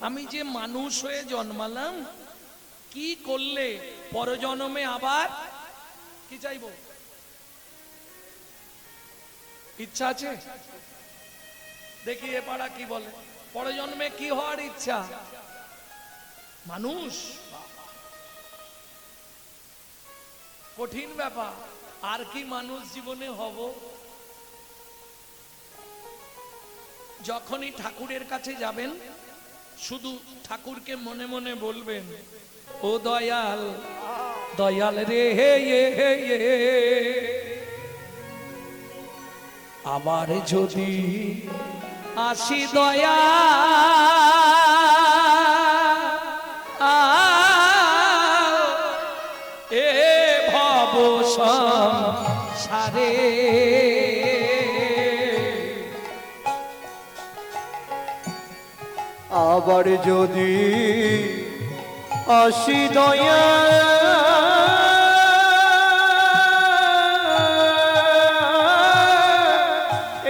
আমি যে মানুষ হয়ে জন্মালাম, কি করলে পরজন্মে আবার কি চাইবো? ইচ্ছা আছে? দেখি এ পাড়া কি বলে, পরজন্মে কি হওয়ার ইচ্ছা? মানুষ, কঠিন ব্যাপার। আর কি মানুষ জীবনে হব? যখনই ঠাকুরের কাছে যাবেন, শুধু ঠাকুরকে মনে মনে বলবেন, ও দয়াল, দয়াল রে আবার যদি আসি দয়া এ ভব সংসারে, আবার যদি আসি দয়া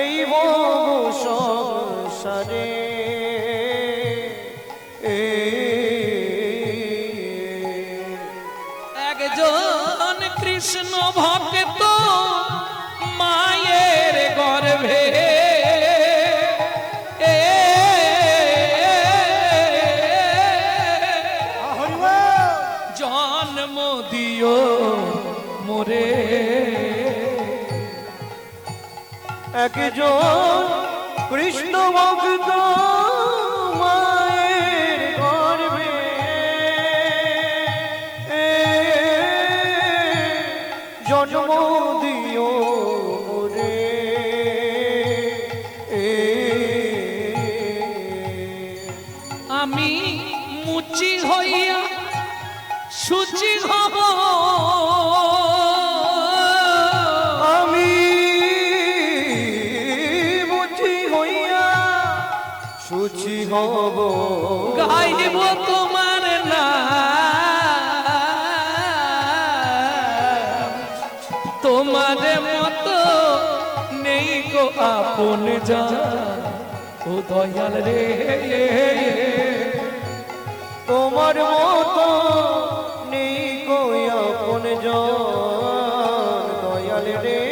এই ভব সংসারে, একজন কৃষ্ণ ভক্ত মায়ের গর্ভে জন্ম দিও মোরে, একজন কৃষ্ণ ভক্ত মায়ের গর্ভে জন্ম দিও মোরে, আমি মুচি হইয়া শুচি হব, আমি মুচি হইয়া শুচি হব, গাইব তোমার নাম, তোমার মতো নেই গো আপন জান, ও দয়াল রে তোমার মতো নেই গো আপন জন, দয়াল রে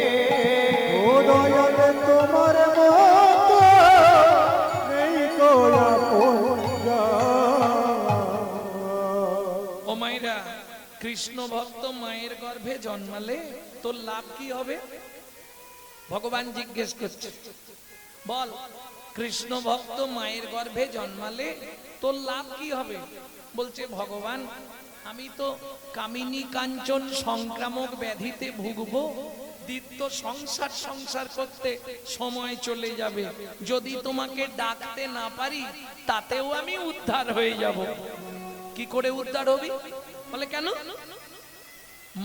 ও দয়াল, তোমার মতো নেই গো আপন জন। ও মায়েরা, কৃষ্ণ ভক্ত মায়ের গর্ভে জন্মালে তোর লাভ কি হবে? ভগবান জিজ্ঞেস করছে, বল, কৃষ্ণ ভক্ত মায়ের গর্ভে জন্মালে তোর লাভ কি হবে? বলছে, ভগবান, আমি তো কামিনী কাঞ্চন সংক্রামক ব্যাধিতে ভুগবো, দ্বিতীয় সংসার করতে সময় চলে যাবে, যদি তোমাকে ডাকতে না পারি তাতেও আমি উদ্ধার হয়ে যাব। কি করে উদ্ধার হবি? বলে, কেন?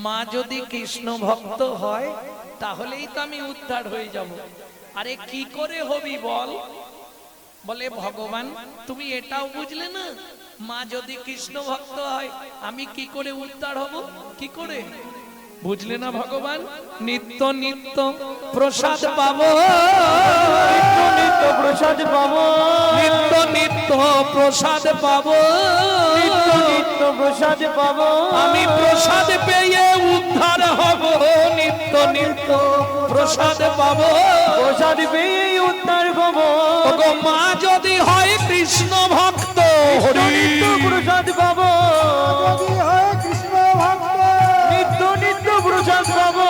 মা যদি কৃষ্ণ ভক্ত হয় তাহলেই তো আমি উদ্ধার হয়ে যাব। আরে কি করে হবি বল? বলে, ভগবান, তুমি এটাও বুঝলে না, মা যদি কৃষ্ণ ভক্ত হয় আমি কি করে উদ্ধার হব? কি করে বুঝলে না ভগবান? নিত্য নিত্য প্রসাদ পাবো, নিত্য নিত্য প্রসাদ পাবো, নিত্য নিত্য প্রসাদ পাবো, নিত্য নিত্য প্রসাদ পাবো, আমি প্রসাদ পেয়ে উদ্ধার হব, নিত্য নিত্য প্রসাদ পাবো, প্রসাদ পেয়ে উদ্ধার পাবো। ওগো মা যদি হয় কৃষ্ণ ভক্ত, নিত্য প্রসাদ পাবো, যদি হয় কৃষ্ণ ভক্ত, নিত্য নিত্য প্রসাদ পাবো,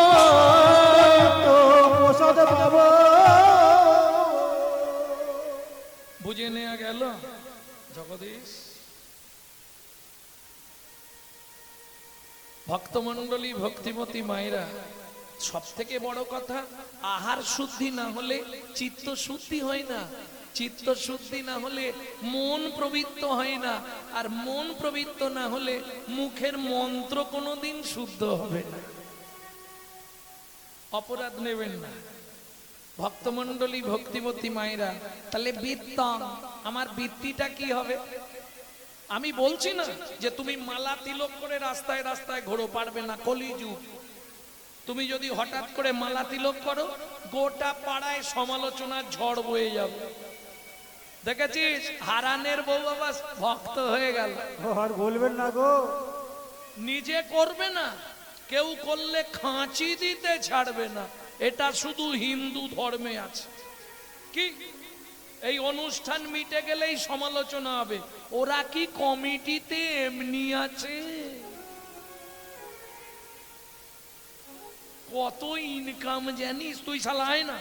প্রসাদ পাবো। বুঝে নেওয়া গেল জগদীশ? ভক্তমণ্ডলী, ভক্তিমতী মায়েরা, সব থেকে বড় কথা, আহার শুদ্ধি না হলে চিত্ত শুদ্ধি হয় না, চিত্ত শুদ্ধি না হলে মন প্রবৃত্ত হয় না, আর মন প্রবৃত্ত না হলে মুখের মন্ত্র কোনোদিন শুদ্ধ হবে না। অপরাধ নেবেন না ভক্তমণ্ডলী, ভক্তিমতী মায়েরা। তাহলে বৃত্তং, আমার বৃত্তিটা কি হবে? আমি বলছি না যে তুমি মালা তিলক করে রাস্তায় রাস্তায় ঘোরো, পারবে না, কলিযুগ। তুমি যদি হঠাৎ করে মালা তিলক করো, গোটা পাড়ায় সমালোচনার ঝড় বয়ে যাবে। দেখেছিস হারানের বউ বাবা ভক্ত হয়ে গেল। আর বলবেন না গো, নিজে করবে না, কেউ করলে খাঁচি দিতে ছাড়বে না। এটা শুধু হিন্দু ধর্মে আছে। কি এই অনুষ্ঠান মিটে গেলেই সমালোচনা হবে, ওরা কি কমিটিতে এমনি আছে? কত ইনকাম জানিস তুই? শালায় না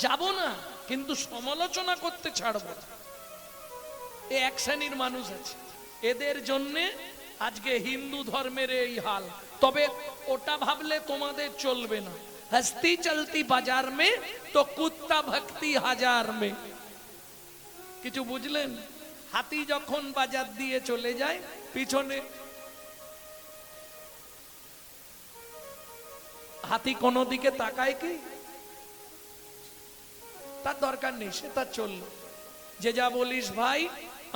যাব না, কিন্তু সমালোচনা করতে ছাড়বো না। এক শ্রেণীর মানুষ আছে, এদের জন্যে আজকে হিন্দু ধর্মের এই হাল। তবে ওটা ভাবলে তোমাদের চলবে না। হস্তি চলতি বাজার মে তো কুত্তা ভক্তি হাজার মে। কিছু বুঝলেন? হাতি যখন বাজার দিয়ে চলে যায়, পিছনে হাতি কোনো দিকে তাকায় কি? তার দরকার নেই, সে তার চললো। যে যা বলিস ভাই,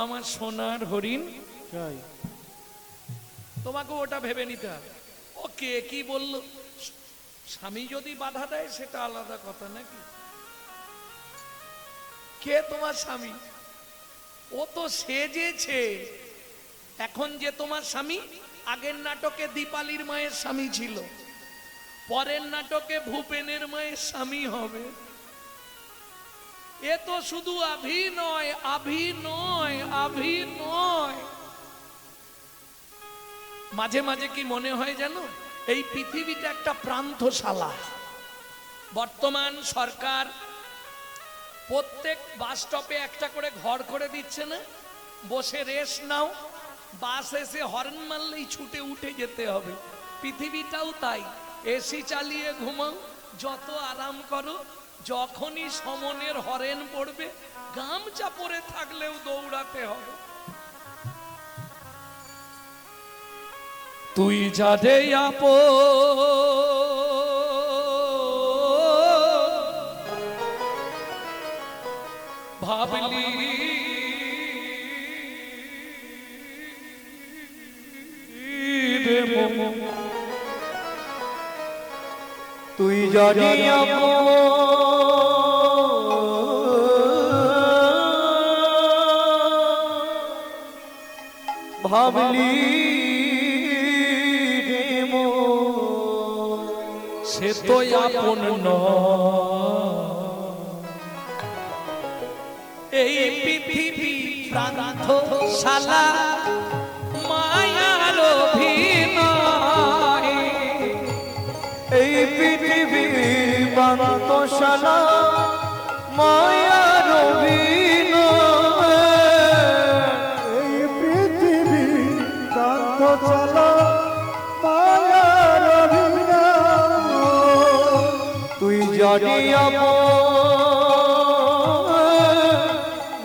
আমার সোনার হরিণ, চাই তোমাকে ওটা ভেবে নিতে হবে। ও কে কি বললো, স্বামী যদি বাধা দেয় সেটা আলাদা কথা, নাকি? কে তোমার স্বামী? ও তো সেজেছে। এখন যে তোমার স্বামী, আগের নাটকে দীপালির মায়ের স্বামী ছিল, পরের নাটকে ভূপেনের মায়ের স্বামী হবে। এ তো শুধু অভিনয়, অভিনয়, অভিনয়। মাঝে মাঝে কি মনে হয় জানো, এই পৃথিবীটা একটা প্রান্তশালা। বর্তমান সরকার প্রত্যেক বাস স্টপে একটা করে ঘর করে দিচ্ছে না? বসে রেস্ট নাও, বাস এসে হর্ন মারলেই ছুটে উঠে যেতে হবে। পৃথিবীটাও তাই, এসি চালিয়ে ঘুমাও, যত আরাম করো, যখনই সমনের হরেন পড়বে গামছা পরে থাকলেও দৌড়াতে হবে। তুই যারে ভাবলি রে মোমো, তুই জানি ভাবলি রে মন, সে তো আপন এই পৃথিবী প্রান্তশালা, মায়ার অভিনয়। এই পৃথিবীর প্রান্তশালা, মায়ার অভিনয়। এই পৃথিবীর প্রান্তশালা, মায়ার অভিনয়। তুই জানি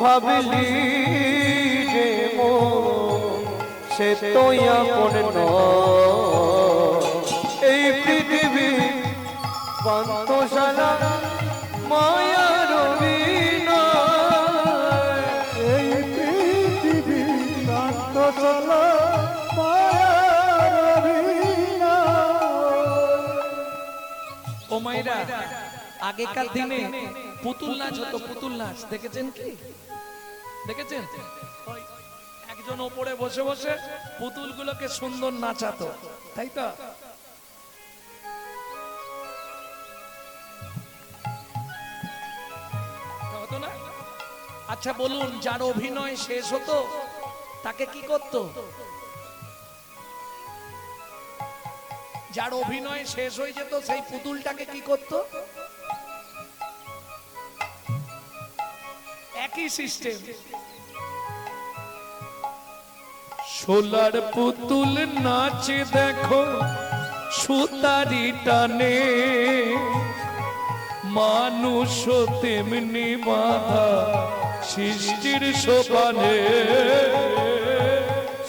ভাবলি রে মন, সে তো আপন এই পৃথিবী প্রান্তশালা, মায়ার অভিনয়। এই পৃথিবী প্রান্তশালা, মায়ার অভিনয়। ও মাইরা, আগেকার দিনে পুতুল নাচ হতো। পুতুল নাচ দেখেছেন কি? দেখেছেন? ওই একজন ওপরে বসে বসে পুতুলগুলোকে সুন্দর নাচাতো, তাই তো? হতো না? আচ্ছা বলুন, যার অভিনয় শেষ হতো তাকে কি করতো? যার অভিনয় শেষ হয়ে যেত সেই পুতুলটাকে কি করতো? একই সিস্টেম। সোলার পুতুল নাচে দেখো সুতারি টানে, মানুষ তেমনি বাধা সৃষ্টির সোপানে।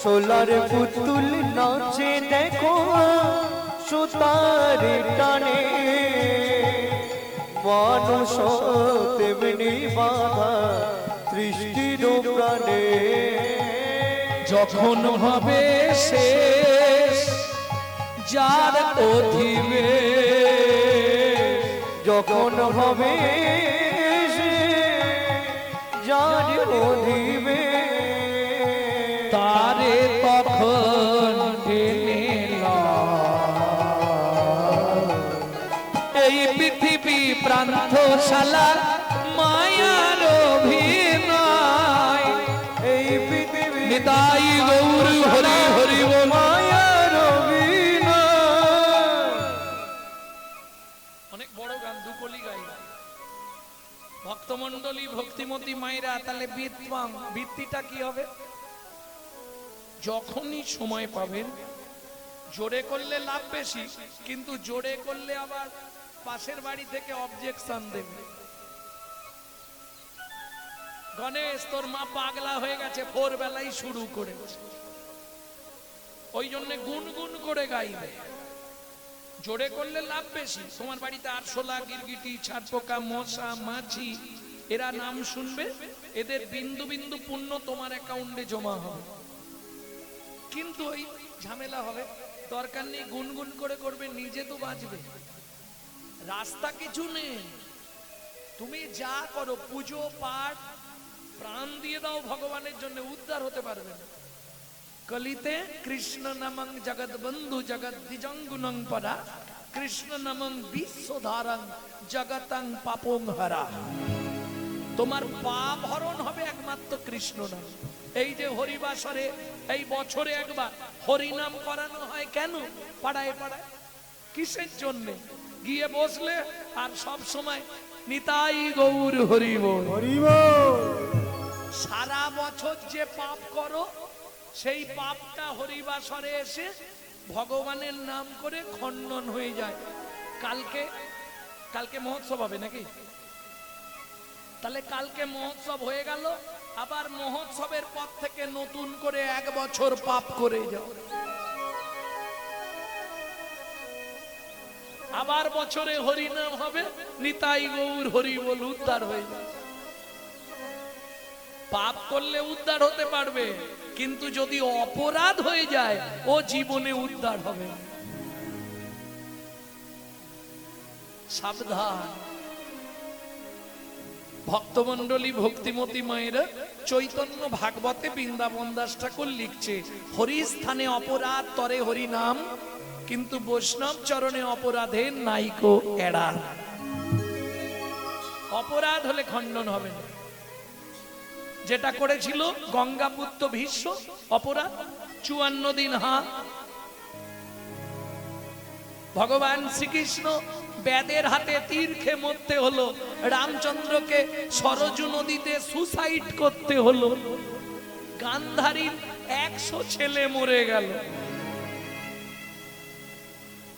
সোলার পুতুল নাচে দেখো সুতারি টানে, মানুষ তেমনি বাধা সৃষ্টির প্রাণে। যখন হবে শেষ যার অধিবেশ, যখন হবে যার অধিবে তারে তখন টেনে লয়। এই পৃথিবী প্রান্তশালা মায়ার অভিনয়। এই পৃথিবী নিতাই গৌর হরি হরি বল। মায়ার অভিনয়। অনেক বড় গান, দুকলি গাই। ভক্তমন্ডলী ভক্তিমতী মায়েরা, তাহলে বৃত্তিটা কি হবে? যখনই সময় পাবেন, জোরে করলে লাভ বেশি, কিন্তু জোরে করলে আবার পাশের বাড়ি থেকে অবজেকশন দেবে। গণেশ, তোর মা পাগলা হয়ে গেছে, ভোরবেলায় শুরু করেছে। ওই জন্য গুনগুন করে গাইবে। জোরে করলে লাভ বেশি। তোমার বাড়িতে আরশোলা, গিরগিটি, ছাড়পোকা, মশা, মাছি, এরা নাম শুনবে, এদের বিন্দু বিন্দু পুণ্য তোমার অ্যাকাউন্টে জমা হবে। কিন্তু ওই ঝামেলা হবে, দরকার নেই, গুনগুন করে করবে, নিজে তো বাঁচবে। রাস্তা কিছু নেই, তুমি যা করো, পুজো পাঠ প্রাণ দিয়ে দাও ভগবানের জন্য, উদ্ধার হতে পারবে না। কলিতে কৃষ্ণ নামং জগৎ বন্ধু জগৎ দ্বিজঙ্গুনং পরা, কৃষ্ণ নামং বিশ্বধারং জগতং পাপং হরা। তোমার পাপ হরণ হবে একমাত্র কৃষ্ণ নাম। এই যে হরিবাসরে এই বছরে একবার হরিনাম করানো হয়, কেন? পাড়ায় পাড়ায়, কিসের জন্য? গিয়ে বসলে আর সব সময় নিতাই গৌর হরি বল হরি বল। সারা বছর যে পাপ করো, সেই পাপটা হরিবাসরে এসে ভগবানের নাম করে খণ্ডন হয়ে যায়। কালকে মহোৎসব হবে নাকি? তাহলে কালকে মহোৎসব হয়ে গেল, আবার মহোৎসবের পর থেকে নতুন করে 1 বছর পাপ করে যাও। আবার বছরে হরিনাম হবে, নিতাই গৌর হরি বল, উদ্ধার হয়ে যাবে। পাপ করলে উদ্ধার হতে পারবে, কিন্তু যদি অপরাধ হয়ে যায়, ও জীবনে উদ্ধার হবে। সাবধান। ভক্তমন্ডলী ভক্তিমতী মায়েরা, চৈতন্য ভাগবতে বৃন্দাবন দাস ঠাকুর লিখছে, হরি স্থানে অপরাধ তরে হরি নাম, কিন্তু বৈষ্ণব চরণে অপরাধের নাইকো এড়া। অপরাধ হলে খণ্ডন হবে না। যেটা করেছিল গঙ্গাপুত্র ভীষ্ম, অপরাধ 54 দিন ভগবান শ্রীকৃষ্ণ বেদের হাতে তীর খেয়ে মরতে হলো, রামচন্দ্রকে সরজু নদীতে সুসাইড করতে হলো, গান্ধারীর 100 ছেলে মরে গেল।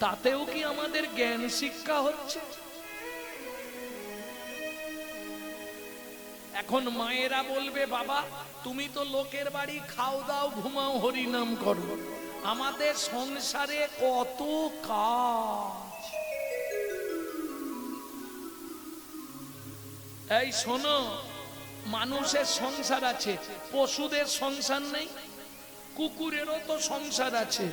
তাতেও কি আমাদের জ্ঞান শিক্ষা হচ্ছে? এখন মায়েরা বলবে, বাবা তুমি তো লোকের বাড়ি খাও দাও ঘুমাও হরিনাম করো, আমাদের সংসারে কত কাজ। এই শোনো, মানুষের সংসার আছে, পশুদের সংসার নেই? কুকুরেরও তো সংসার আছে।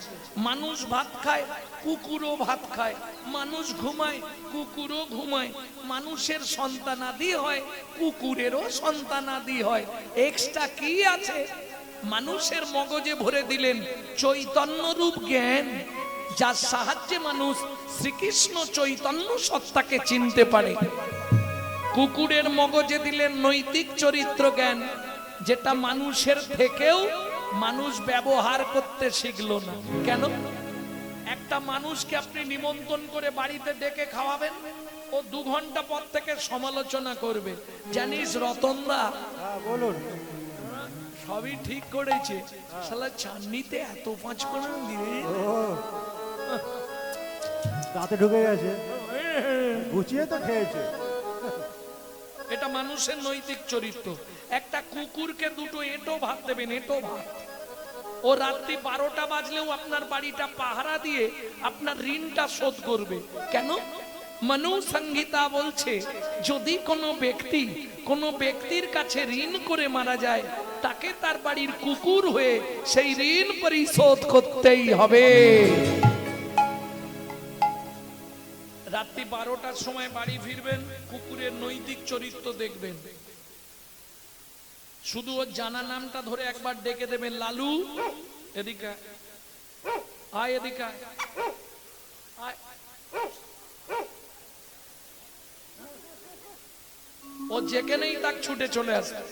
মানুষ ভাত খায়, কুকুরও ভাত খায়। মানুষ ঘুমায়, কুকুরও ঘুমায়। মানুষের সন্তানাদি হয়, কুকুরেরও সন্তানাদি হয়। এক্সট্রা কি আছে? মানুষের মগজে ভরে দিলেন চৈতন্য রূপ জ্ঞান, যার সাহায্যে মানুষ শ্রীকৃষ্ণ চৈতন্য সত্তাকে চিনতে পারে। কুকুরের মগজে দিলেন নৈতিক চরিত্র জ্ঞান, যেটা মানুষের থেকেও মানুষ ব্যবহার করতে শিখলো না। কেন? একটা মানুষকে আপনি নিমন্ত্রণ করে বাড়িতে ডেকে খাওয়াবেন, ও 2 ঘন্টা পর থেকে সমালোচনা করবে, জানিস রতনদা বলুন সবই ঠিক করেছে, শালা চাটনিতে এত 5 ফোড়ন দিয়ে রাতে ঢুকে গেছে, গুছিয়ে তো খেয়েছে। এটা মানুষের নৈতিক চরিত্র। একটা কুকুরকে 2টো এঁটো ভাত দেবেন, এঁটো ভাত, ও রাত্রি 12টা বাজলেও আপনার বাড়িটা পাহারা দিয়ে আপনার ঋণটা শোধ করবে। কেন? মনু সংহিতা বলছে, যদি কোনো ব্যক্তির কাছে ঋণ করে মারা যায়, তাকে তার বাড়ির কুকুর হয়ে সেই ঋণ পরিশোধ করতেই হবে। রাত্রি 12টার সময় বাড়ি ফিরবেন, কুকুরের নৈতিক চরিত্র দেখবেন। শুধু ওর জানা নামটা ধরে একবার ডেকে দেবেন, লালু এদিকে আয়, এদিকে আয়। ও যেখানেই তাক ছুটে চলে আসবে,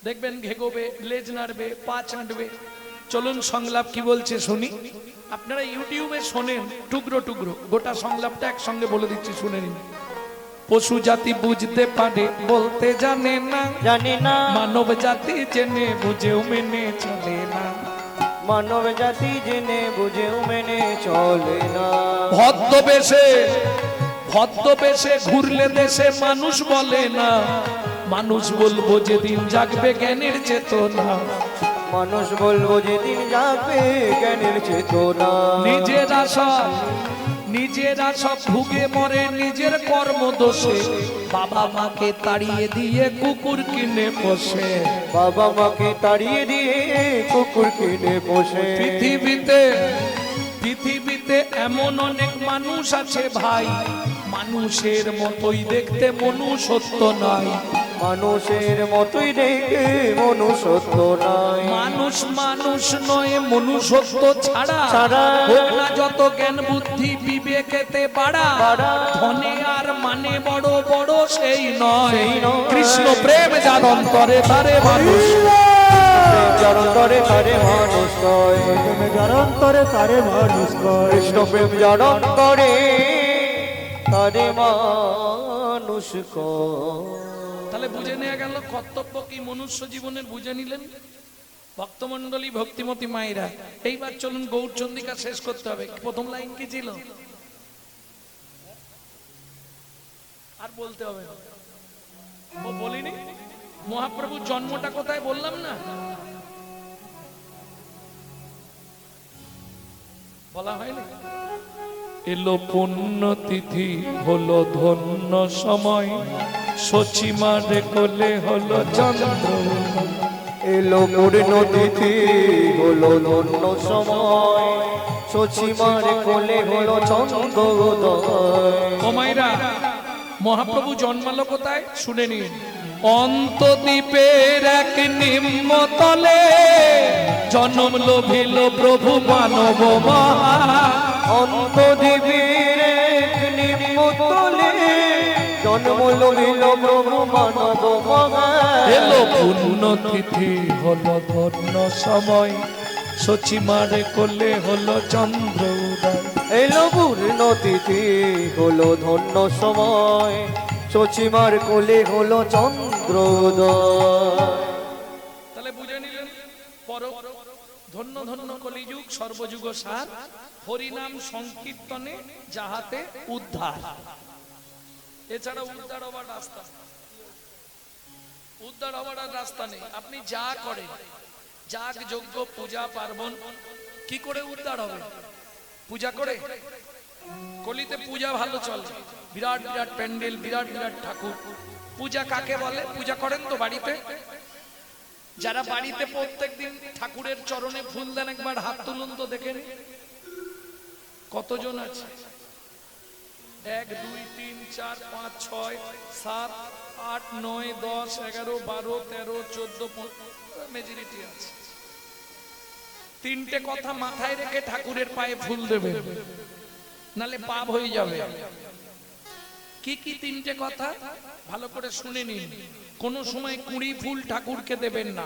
দেখবেন ঘেগোবে, লেজ নাড়বে, পা চাঁটবে। চলুন সংলাপ কি বলছে শুনি। আপনারা ইউটিউবে শোনেন টুকরো টুকরো, গোটা সংলাপটা একসঙ্গে বলে দিচ্ছি, শুনে নিন। পশু জাতি বুঝতে পারে বলতে জানে না, জানি না মানব জাতি জেনে বুঝেও মেনে চলে না, মানব জাতি জেনে বুঝেও মেনে চলে না। ভদ্রবেশে ঘুরলে দেশে মানুষ বলে না, মানুষ বলবো যেদিন জাগবে জ্ঞানের চেতনা, মানুষ বলবো যেদিন যাবে জ্ঞানের চেতনা। নিজেরা সব ভুগে মরে নিজের কর্ম দোষে, বাবা মাকে তাড়িয়ে দিয়ে কুকুর কিনে বসে, বাবা মাকে তাড়িয়ে দিয়ে কুকুর কিনে বসে। পৃথিবীতে এমন অনেক মানুষ আছে ভাই, মানুষের মতোই দেখতে মনুষ্যত্ব নাই, মানুষের মতোই দেখে মনুষ্যত্ব নাই। মানুষ নয় মনুষ্যত্ব ছাড়া হোক না যত জ্ঞান বুদ্ধি বিবেকেতে বাড়া, ধনে আর মানে বড় বড় সেই নয়, কৃষ্ণ প্রেম যার অন্তরে তারে মানুষ, যার অন্তরে তারে মানুষ কয়, যার অন্তরে তারে মানুষ কয়, কৃষ্ণ প্রেম যার অন্তরে তারে মানুষ কয়। তাহলে বুঝে নেওয়া গেল কর্তব্য কি মনুষ্য জীবনের, বুঝে নিলেন ভক্তমন্ডলী, ভক্তিমতী মায়েরা। এইবার চলুন গৌরচন্দিকা শেষ করতে হবে। প্রথম লাইন কি ছিল আর বলতে হবে না, ও বলিনি। মহাপ্রভুর জন্মটা কোথায় বললাম না, বলা হয়নি। এলো পুণ্যতিথি হলো ধন্য সময়, সচিমারে কোলে হলো চন্দ্র, এলো পূর্ণতিথি হলো ধন্য সময়, সচিমার কোলে হলো চন্দ্রোদয়। ও মায়েরা, মহাপ্রভু জন্মালো কোথায় শুনে নিন। অন্তদ্বীপের এক নিম্নতলে জন্ম লোভিল প্রভু মানব মহা, অন্তদ্বীপের এক নিম্নতলে জন্ম লভিল প্রভু মানব মহা। এলো পুণ্যতিথি হলো ধন্য সময়, সচিমারে কোলে হলো চন্দ্র উদয়। এলো পূর্ণতিথি হলো ধন্য সময়, সচিমার কোলে হলো চন্দ্রোদয়। তাহলে বুঝে নিলেন ধন্য ধন্য কলিযুগ সর্বযুগ সার, হরিনাম সংকীর্তনে যাহাতে উদ্ধার। এছাড়া উদ্ধার হবার রাস্তা নেই। আপনি যা করেন, যাগ যজ্ঞ পূজা পার্বণ, কি করে উদ্ধার হবে? পূজা করে। কলিতে পূজা ভালো চলে, বিরাট বিরাট প্যান্ডেল, বিরাট বিরাট ঠাকুর। পূজা কাকে বলে? পূজা করেন তো বাড়িতে? যারা বাড়িতে প্রত্যেকদিন ঠাকুরের চরণে ফুল দেন একবার হাত তুলুন তো দেখে নিন কতজন আছে। 1 2 3 4 5 6 7 8 9 10 11 12 13 14 15 মেজরিটি আছে। তিনটে কথা মাথায় রেখে ঠাকুরের পায়ে ফুল দেবে, নালে পাপ হয়ে যাবে। কি কি তিনটে কথা ভালো করে শুনে নিন। কোন সময় কুঁড়ি ফুল ঠাকুরকে দেবেন না,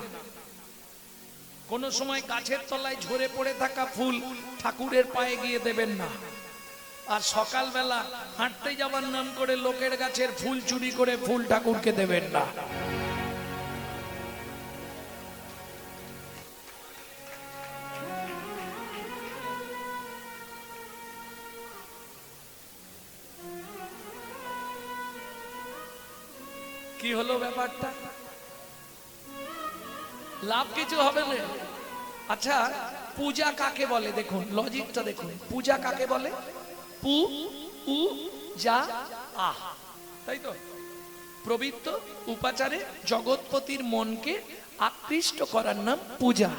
কোন সময় গাছের তলায় ঝরে পড়ে থাকা ফুল ঠাকুরের পায়ে গিয়ে দেবেন না, আর সকালবেলা হাঁটতে যাবার নাম করে লোকের গাছের ফুল চুরি করে ফুল ঠাকুরকে দেবেন না। কি হলো ব্যাপারটা? লাভ কিছু হবে না। আচ্ছা, পূজা কাকে বলে? দেখুন লজিকটা দেখুন। পূজা কাকে বলে? পু উ যা আহ, তাই তো? পবিত্র উপাচারে জগৎপতির মনকে আকৃষ্ট করার নাম পূজা।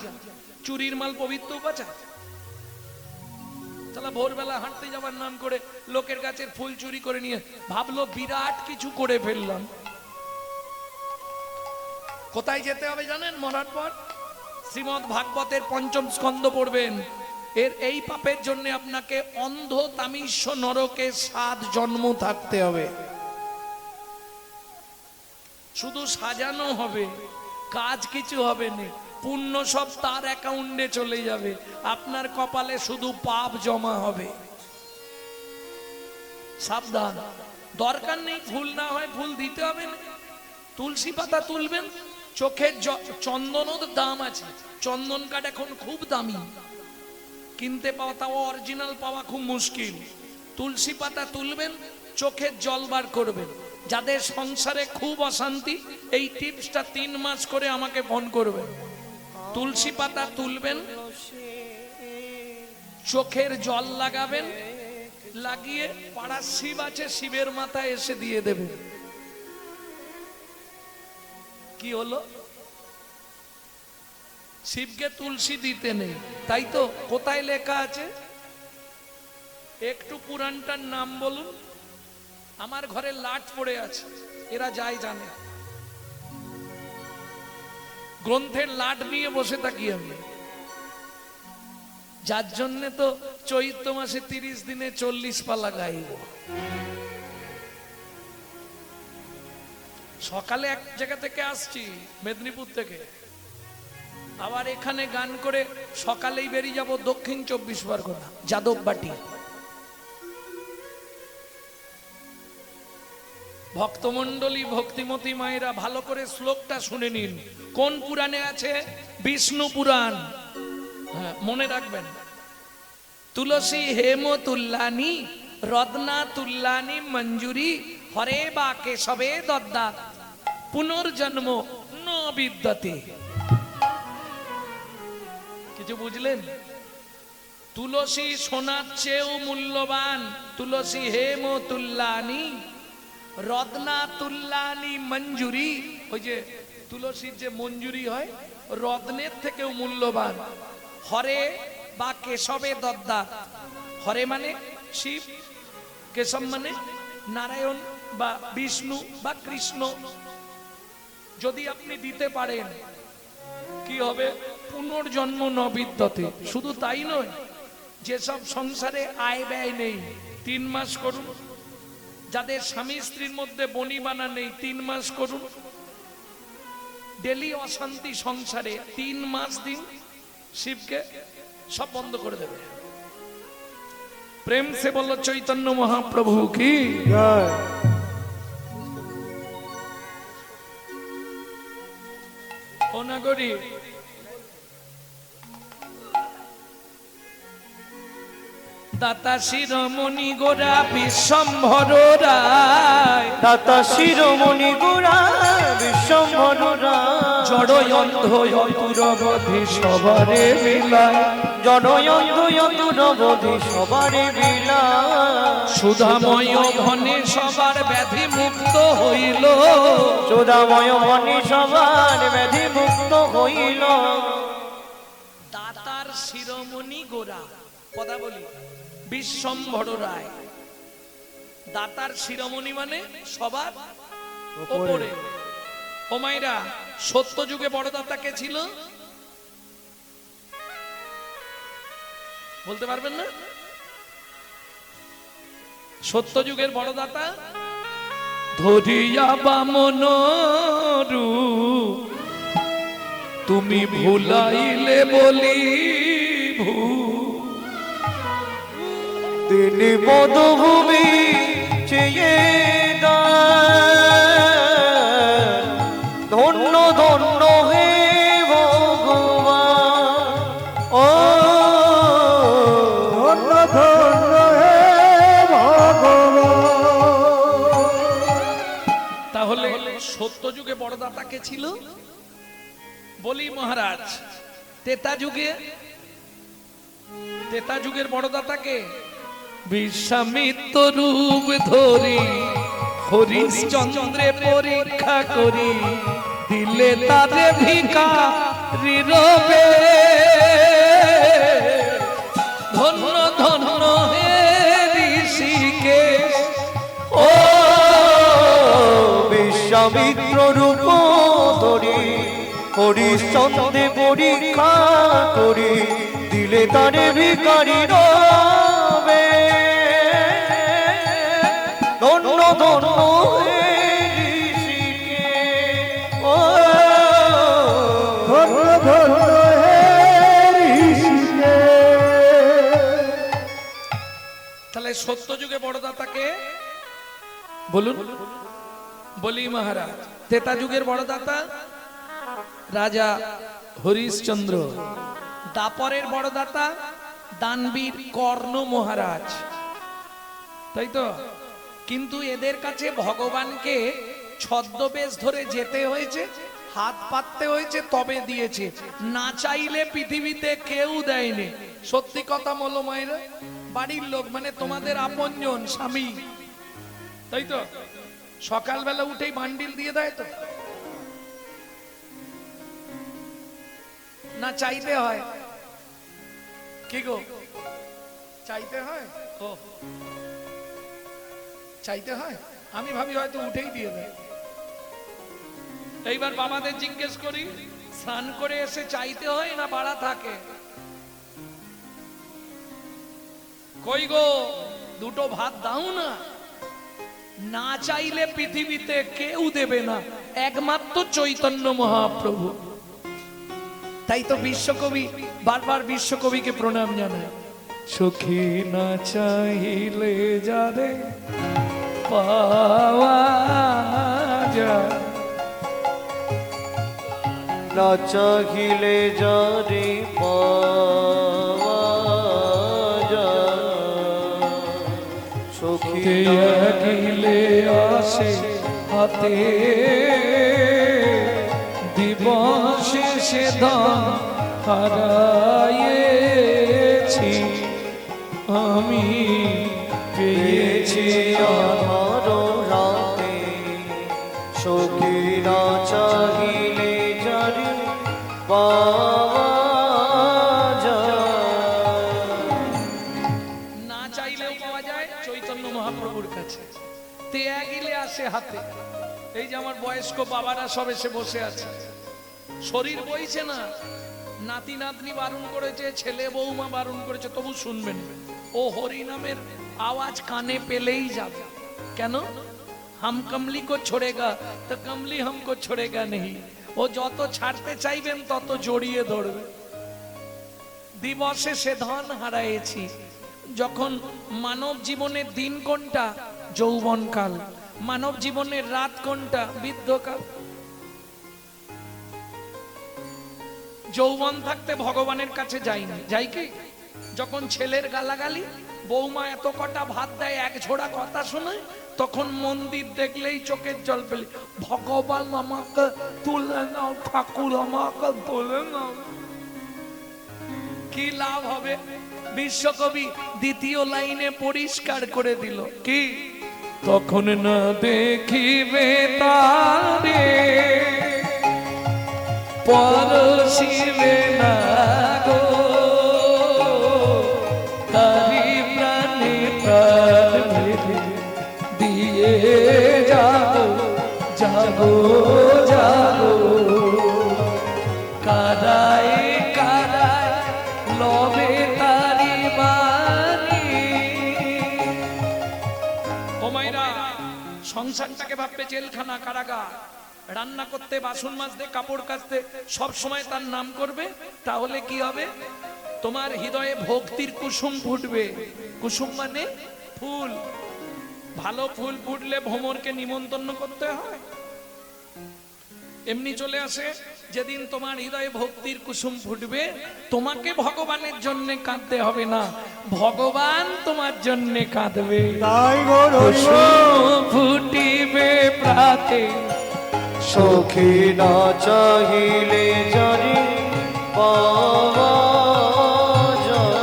চুরির মাল পবিত্র উপাচার? তাহলে ভোরবেলা হাঁটতে যাবার নাম করে লোকের গাছের ফুল চুরি করে নিয়ে ভাবলো বিরাট কিছু করে ফেললাম। কোথায় যেতে হবে জানেন? মরার পর শ্রীমদ্ ভাগবতের পঞ্চম স্কন্ধ পড়বেন। এই পাপের জন্য আপনাকে অন্ধ তামিস্য নরকে 7 জন্ম থাকতে হবে। শুধু সাজানো হবে, কাজ কিছু হবে না, পুণ্য সব তার অ্যাকাউন্টে চলে যাবে, আপনার কপালে শুধু পাপ জমা হবে। সাবধান। দরকার নেই, ফুল না হয় ফুল দিতে হবে না, তুলসী পাতা তুলবেন। চোখের চন্দনের দাম আছে, চন্দন কাঠ এখন খুব দামি, কিনতে পাওয়া, তাও অরিজিনাল পাওয়া খুব মুশকিল। তুলসী পাতা তুলবেন, চোখের জল বার করবেন। যাদের সংসারে খুব অশান্তি, এই টিপসটা 3 মাস করে আমাকে ফোন করবেন। তুলসী পাতা তুলবেন, চোখের জল লাগাবেন, লাগিয়ে পাড়ার শিব আছে, শিবের মাথায় এসে দিয়ে দেবেন। কি হলো? শিবকে তুলসী দিতে নেই, তাই তো? কোথায় লেখা আছে? একটু পুরাণটার নাম বলুন। আমার ঘরে লাট পড়ে আছে, এরা যাই জানে। গ্রন্থের লাট নিয়ে বসে থাকি আমি, যার জন্য তো চৈত্র মাসে 30 দিনে 40 পালা গাইব। সকালে এক জায়গা থেকে আসছি, মেদিনীপুর থেকে, আবার এখানে গান করে সকালেই বেরিয়ে যাব দক্ষিণ 24 পরগনা, যাদববাটি। ভক্তমণ্ডলী, ভক্তিমতী মায়েরা ভালো করে শ্লোকটা শুনে নিন। কোন পুরাণে আছে? বিষ্ণু পুরাণ। হ্যাঁ, মনে রাখবেন। তুলসী হেম তুল্লানি রত্না তুল্লানি মঞ্জুরি হরে বা কেশবে দদ্দাত পুনর্জন্ম ন বিদ্যতে। কিছু বুঝলেন? তুলসী সোনার চেয়েও মূল্যবান। তুলসী হেম তুল্লানি রত্না তুল্লানি মঞ্জুরি, ওই যে তুলসীর যে মঞ্জুরি হয়, রত্নের থেকেও মূল্যবান। হরে বা কেশবে দদ্দাত। হরে মানে শিব, কেশব মানে নারায়ণ বা বিষ্ণু বা কৃষ্ণ। যদি আপনি দিতে পারেন, কি হবে? পুনর্জন্ম ন বিদ্যতে। শুধু তাই নয়, যেসব সংসারে আয় ব্যয় নেই, 3 মাস করুন। যাদের স্বামী স্ত্রীর মধ্যে বনিবানা নেই, 3 মাস করুন। ডেলি অশান্তি সংসারে 3 মাস দিন, শিবকে সব বন্ধ করে দেবে। প্রেম সে বলল চৈতন্য মহাপ্রভু কি জয়। ও নাগরী, দাতা শিরোমণি গোরা বিশ্বম্ভর রায়, দাতা শিরোমণি গোরা বিশ্বম্ভর রায়, জড়য়ন্ধ অতুরবধি সবারে বিলায়, জড়য়ন্ধ অতুরবধি সবারে বিলায়, সুধাময় ভনে সবার ব্যাধি মুক্ত হইল, সুধাময় ভনে সবার ব্যাধি মুক্ত হইল। দাতার শিরোমণি গোরা, কথা বলি, বিশ্বম্ভর রায়। দাতার শিরোমণি মানে সবার উপরে। ও মাইরা, সত্য যুগে বড় দাতা কে ছিল? বলতে পারবেন না? সত্য যুগের বড় দাতা ধরিয়া বামন রূপ তুমি ভুলাইলে বলি ভূ, তিনি মধুভূমি চেয়ে দেন, ধন্য ধন্য হে ভগবান, ও ধন্য ধন্য হে ভগবান। তাহলে সত্য যুগে বড় দাতা কে ছিল? বলি মহারাজ। তেতা যুগের বড় দাতা কে? বিশ্বামিত্র রূপ ধরি হরিশ্চন্দ্রে পরীক্ষা করি দিলে তারে ভিখারি রবে, ধন্য ধন্য হে ঋষিকেশ, ও বিশ্বামিত্র রূপ ধরি হরিশ্চন্দ্রে পরীক্ষা করি দিলে তারে ভিখারি রবে ধন্য ধন্য হে ঋষিকে ও ধন্য ধন্য হে ঋষিকে। তাহলে সত্য যুগে বড়দাতাকে বলুন, বলি মহারাজ। ত্রেতা যুগের বড়দাতা রাজা হরিশ্চন্দ্র। দাপরের বড়দাতা দানবীর কর্ণ মহারাজ, তাই তো? কিন্তু এদের কাছে ভগবানকে ছদ্মবেশ ধরে যেতে হয়েছে, হাত পাততে হয়েছে, তবে দিয়েছে। না চাইলে পৃথিবীতে কেউ দেয়নি। সত্যি কথা বলো মায়েরা, বাড়ির লোক মানে তোমাদের আপনজন স্বামী, তাই তো? সকালবেলা উঠেই বান্ডিল দিয়ে দেয় তো না? চাইতে হয় কি গো? চাইতে হয়। ও চাইতে হয়, আমি ভাবি হয়তো উঠেই দিয়ে দেয়। এইবার বাবাদের জিজ্ঞেস করি, স্নান করে এসে চাইতে হয় না বাড়া থাকে? কই গো, দুটো ভাত দাও না। না চাইলে পৃথিবীতে কেউ দেবে না, একমাত্র চৈতন্য মহাপ্রভু। তাই তো বিশ্বকবি বারবার বিশ্বকবিকে প্রণাম জানায়। সখী না চাইলে যারে পাওয়া যায়, না চাহিলে যারে পাওয়া যায়, সখী গিলে আসে হাতে দিবসে সে দান হারাইছি আমি, পেয়েছি আমার রাতে, সখী না চাহিলে যারে পাওয়া যায়। না চাইলেও পাওয়া যায় চৈতন্য মহাপ্রভুর কাছে। তেয়া গিলে আসে হাতে। এই যে আমার বয়স্ক বাবারা সব এসে বসে আছে, শরীর বইছে না, নাতি নাতনি বারণ করেছে, ছেলে বৌমা বারণ করেছে, তবু শুনবেন। ও হরি নামের আওয়াজ কানে পেলেই যাবে। কেন? হাম কমলি কো ছোড়েগা তো কমলি হামকো ছোড়েগা নেই। ও যত ছাড়তে চাইবেন তত জড়িয়ে ধরবে। দিবসে সে ধন হারাইছি। যখন মানব জীবনের দিন কোনটা? যৌবনকাল। মানব জীবনের রাত কোনটা? বৃদ্ধকাল। যৌবন থাকতে ভগবানের কাছে যাইনি, যাই কি? যখন ছেলের গালাগালি, বৌমা এত কটা ভাত দেয়, এক ঝোড়া কথা শোনায়, তখন মন্দির দেখলেই চোখের জল পেলে, ভগবান আমাকে তুলে নাও, ঠাকুর আমাকে তুলে নাও। কি লাভ হবে? বিশ্বকবি দ্বিতীয় লাইনে পরিষ্কার করে দিল কি? তখন না দেখিবে তারে পরশিবে না গো, তারি প্রাণে প্রাণ ভেদে দিয়ে যাগো যাগো যাগো, কাদায় কাদায় লবে তারি বাণী। ও মাইরা, সংসারটাকে ভাববে জেলখানা, কারাগার। রান্না করতে, বাসন মাজতে, কাপড় কাচতে সব সময় তার নাম করবে, তাহলে কি হবে? তোমার হৃদয়ে ভক্তির কুসুম ফুটবে। কুসুম মানে ফুল। ভালো ফুল ফুটলে ভ্রমরকে নিমন্ত্রণ করতে হয়? এমনি চলে আসে। যেদিন তোমার হৃদয়ে ভক্তির কুসুম ফুটবে, তোমাকে ভগবানের জন্য কাঁদতে হবে না, ভগবান তোমার জন্য কাঁদবে। তাই গো ফুটিবে প্রাতে, সখী না চাহিলে যারে পাওয়া যায়।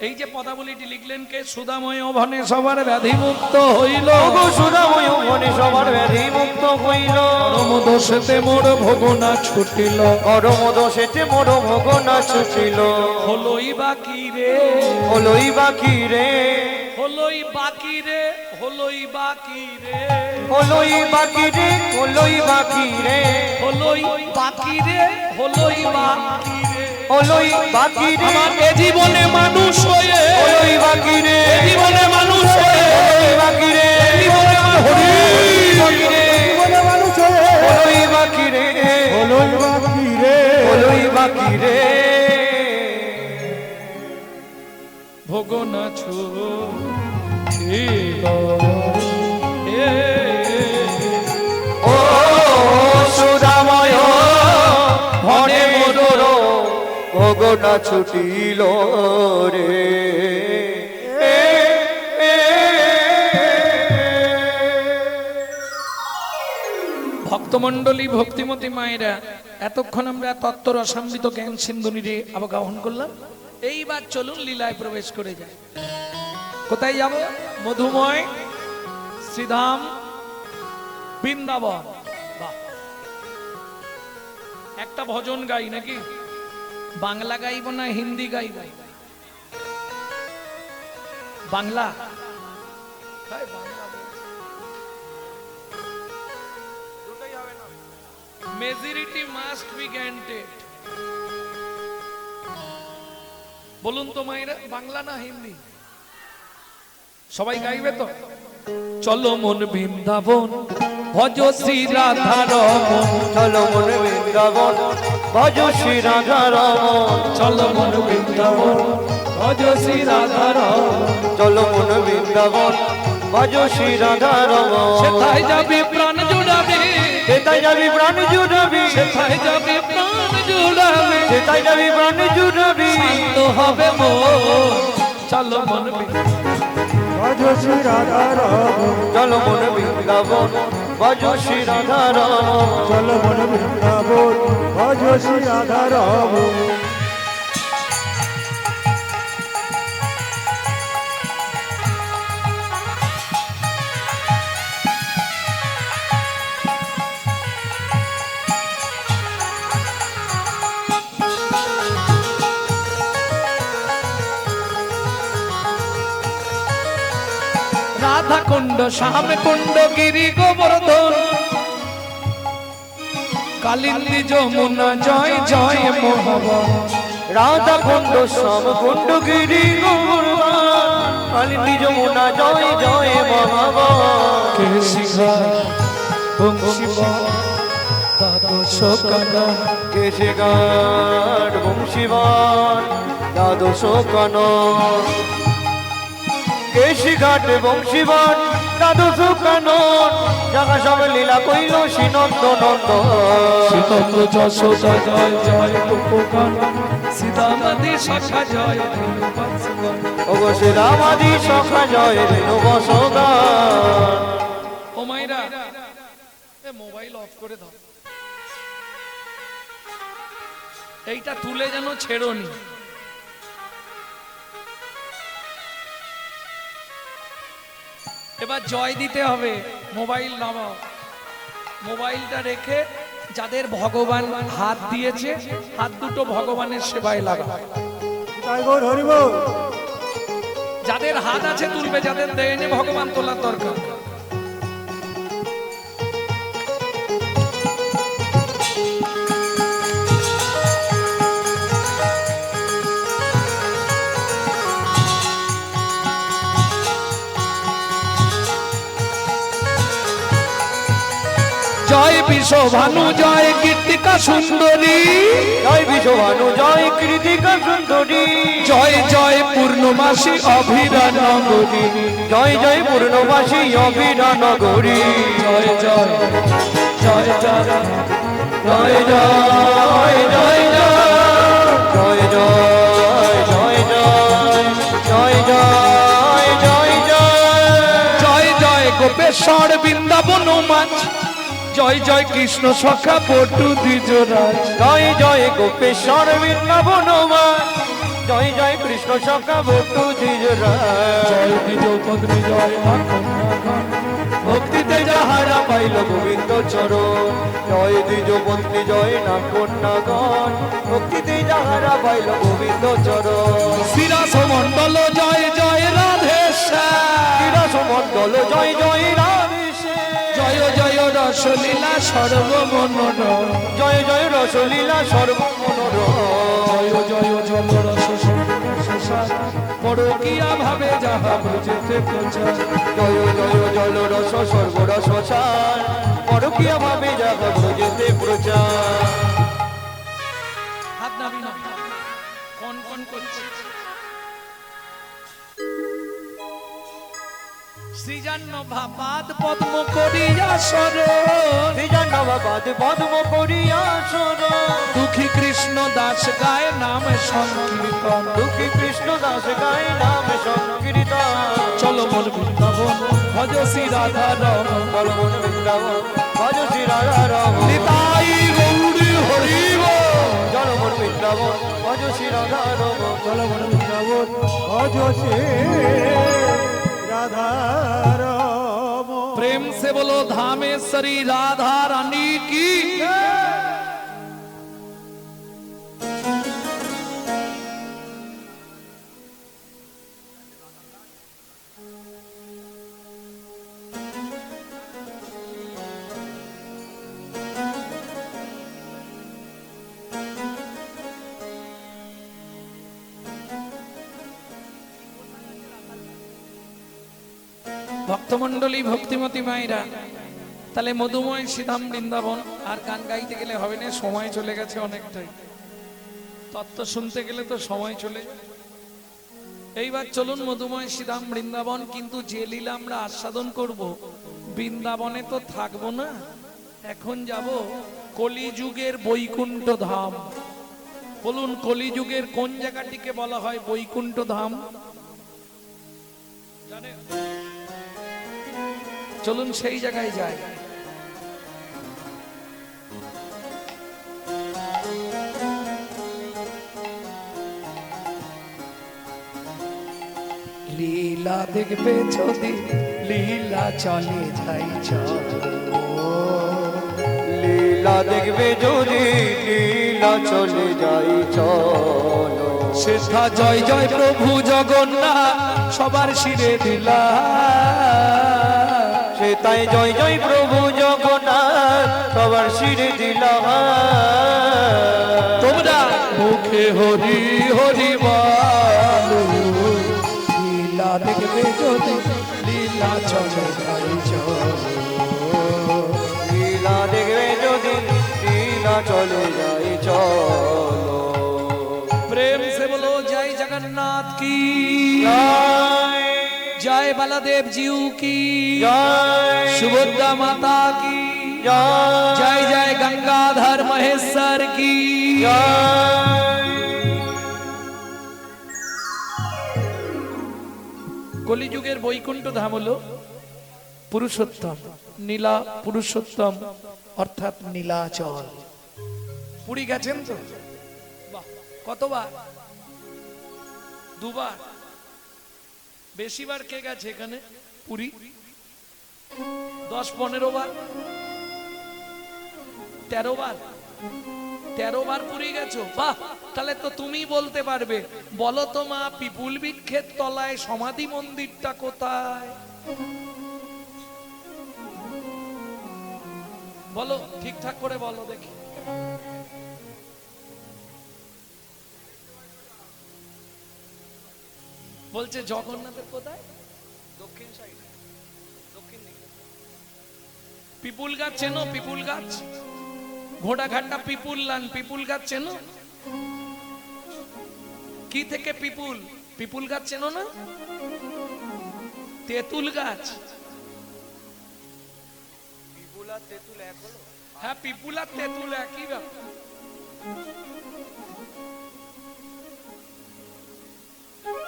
এই যে পদাবলীটি লিখলেন কে? সুধাময় ভনে সবার ব্যাধি মুক্ত হইল, সুধাময় ভনে সবার ব্যাধি মুক্ত হইল, পরম দোষেতে মোর ভোগনা ছুটিল, পরম দোষেতে মোর ভোগনা ছুটিল। হলোই বাকি রে, হলোই বাকি রে, হলোই বাকি রে, হলোই বাকি রে। হলোই বাকি রে, হলোই বাকি রে, হলোই বাকি রে, হলোই বাকি রে, হলোই বাকি রে, আমার এ জীবনে মানুষ হয়ে, হলোই বাকি রে, এ জীবনে মানুষ হয়ে, হলোই বাকি রে, এ জীবনে বাকি রে, জীবনে মানুষ হয়ে হলোই বাকি রে, হলোই বাকি রে, হলোই বাকি রে। ভোগ না ও সুদাময় ধনে মধুর ভোগনা ছুটিল রে। ভক্তমণ্ডলী ভক্তিমতী মায়েরা, এতক্ষণ আমরা তত্ত্ব রসামৃত জ্ঞান সিন্ধুনিরে আবগাহন করলাম। এইবার চলুন লীলায় প্রবেশ করে যাই। কোথায় যাব? মধুময় শ্রীধাম বৃন্দাবন। বাহ, একটা ভজন গাই নাকি? বাংলা গাইব না হিন্দি গাইব? বাংলা। তাই Bangla majority must be granted. বলুন তো মায়েরা, বাংলা না হিন্দি? সবাই গাইবে তো? চলো মন বৃন্দাবন ভজ শ্রী রাধা রমন, চলো মন বৃন্দাবন ভজ শ্রী রাধা রমন, চলো মন বৃন্দাবন ভজ শ্রী রাধা রমন, চলো মন বৃন্দাবন ভজ শ্রী রাধা রমন। সেথায় যাবে প্রাণ জুড়াবে, সেথায় যাবি প্রাণ জুড়াবি, সেথায় যাবে প্রাণ জুড়াবে, সেথায় যাবি প্রাণ জুড়াবি, শান্ত হবে মন। চলো মন ভজ শ্রী রাধা রমন, চলো মন বৃন্দাবন ভজ শ্রী রাধা রমন। চলো মন বৃন্দাবন ভজ শ্রী রাধা রমন। রাধা কুণ্ড শ্যাম কুণ্ড গিরি গোবর্ধন, কালিন্দী যমুনা জয় জয় মোহবন, রাধা কুণ্ড শ্যাম কুণ্ড গিরি গোবর্ধন, কালিন্দী যমুনা জয় জয় মহাবন। কেশিঘা বংশীবন দ্বাদশ কানন, কেশিঘাট বংশীবান দ্বাদশ কানন, কেশিঘাট বংশীবান দ্বাদশ কানন, জাগা সব লীলা কইল শ্রীনন্দ নন্দন। শ্রীতন্ত্র যশোদা জয় জয় গোপগান, সীতামাদি শাখা জয় রেণুবংশগান। ওগো শ্রীরামাদি সখা জয় রেণু বসগান। ও মাইরা, এ মোবাইল অফ করে দাও, এইটা তুলে যেন ছেড়োনি। এবার জয় দিতে হবে, মোবাইল নামাও। মোবাইলটা রেখে যাদের ভগবান হাত দিয়েছে, হাত দুটো ভগবানের সেবায় লাগা। তাই গৌর হরি বল। যাদের হাত আছে তুলবে, যাদের দেয়নি ভগবান তোলার দরকার। জয় বিশ্বভানু জয় কীর্তিকা সুন্দরী, জয় বিশ্বভানু জয় কৃতিকা সুন্দরী, জয় জয় পূর্ণমাসী অভিরা নগরী, জয় জয় পূর্ণবাসী অবিরা নগরী, জয় জয় জয় জয় জয় জয় জয় জয় জয় জয় জয় জয় জয় জয় জয় জয় জয় গোপেশ্বর বৃন্দাবন মাছ, জয় জয় কৃষ্ণ সখা পটু দ্বিজরাজ, জয় জয় গোপেশ্বর বৃন্দাবন জয় জয় কৃষ্ণ সখা বটু দ্বিজরাজ, জয় দ্বিজ পত্নী জয় মাখন মাখন, ভক্তিতে যাহারা পাইল গোবিন্দ চরণ, জয় দ্বিজ পত্নী জয় নাগন, ভক্তিতে যাহারা পাইল গোবিন্দ চরণ, শিরাস মণ্ডল জয় জয় রাধেশ্বর, মণ্ডল জয় জয় রাধেশ্বর, জয় জয় রসলীলা সর্বমনোর, জয় জয় রসলীলা সর্বমনোর, জয় জয় জল রস সংসার, পরকিয়া ভাবে যাহা ব্রজেতে প্রচার। জয় জয় জল রস সর্বরস সার, পরকীয়া ভাবে যাহা ব্রজেতে প্রচার। হাত নাবি না, কন কন করছে। সৃজান্ন ভাবাদ পদ্ম করিয়া সরণ, শ্রীজানবাদ পদ্ম করিয়া সর, দুঃখী কৃষ্ণ দাস গায় নাম সংকীর্তন। দুঃখী কৃষ্ণ দাস গায় নাম সংকীর্তন। চলো মন বৃন্দাবন ভজ শ্রী রাধা রমণ, চলমন বৃন্দাবন ভজ শ্রী রাধা রমণ। নিতাই গৌরী হরি বল। চলমন বৃন্দাবন ভজ শ্রী রাধা রমণ। চলমন বৃন্দাবন ভজ শ্রী রাধারম। प्रेम से बोलो धामेश्वरी राधा रानी की। ভক্তমণ্ডলী ভক্তিমতী মায়েরা, তাহলে মধুময় শ্রীধাম বৃন্দাবন আর গান গাইতে গেলে হবে না, সময় চলে গেছে অনেকটাই। তত্ত্ব শুনতে গেলে তো সময় চলে যায়। এইবার চলুন মধুময় শ্রীধাম বৃন্দাবন, কিন্তু যে লীলা আমরা আস্বাদন করব বৃন্দাবনে তো থাকবো না, এখন যাব কলিযুগের বৈকুণ্ঠ ধাম। বলুন কলিযুগের কোন জায়গাটিকে বলা হয় বৈকুণ্ঠ ধাম? জানেন? চলুন সেই জায়গায় যাই। লীলা দেখবে যদি লীলা চলে যাই লীলা দেখবে যদি লীলা চলে যাই চলো। সেথা জয় জয় প্রভু জগন্নাথ সবার শিরে দিলা, সে তাই জয় জয় প্রভু জগন্নাথ সবার শিরে দিলা। তোমরা মুখে হরি হরি বলো, লীলা দেখবে যদি লীলা চলে যাই লীলা দেখবে যদি লীলা চলে যাই চলো। प्रेम से बोलो जय जगन्नाथ की, জয় जय बलदेव जीव की, জয় सुभद्रा माता की, জয় जय जय गंगाधर महेश्वर की। জয়। কলিযুগের বৈকুণ্ঠ ধাম হলো পুরুষোত্তম, নীলা পুরুষোত্তম অর্থাৎ নীলাচল। পুরী গেছেন তো? বাহ, কতবার? দুবার। বেশিবার কে গেছে এখানে পুরী? 10-15 বার, 13 বার। 13 বার পুরী গেছো? বাহ, তাহলে তো তুমি বলতে পারবে। বলো তো মা, পিপুল বৃক্ষের তলায় সমাধি মন্দিরটা কোথায়? বলো, ঠিকঠাক করে বলো দেখি। বলছে জগন্নাথের কোথায়? দক্ষিণ সাইডে, দক্ষিণ দিকে। পিপুল গাছ চেনো? পিপুল গাছ, ঘোড়াঘাটটা পিপুল লান, পিপুল গাছ চেনো? কি থেকে পিপুল? পিপুল গাছ চেনো না? তেঁতুল গাছ। হ্যাঁ, পিপুল আর তেঁতুল একই ব্যাপার।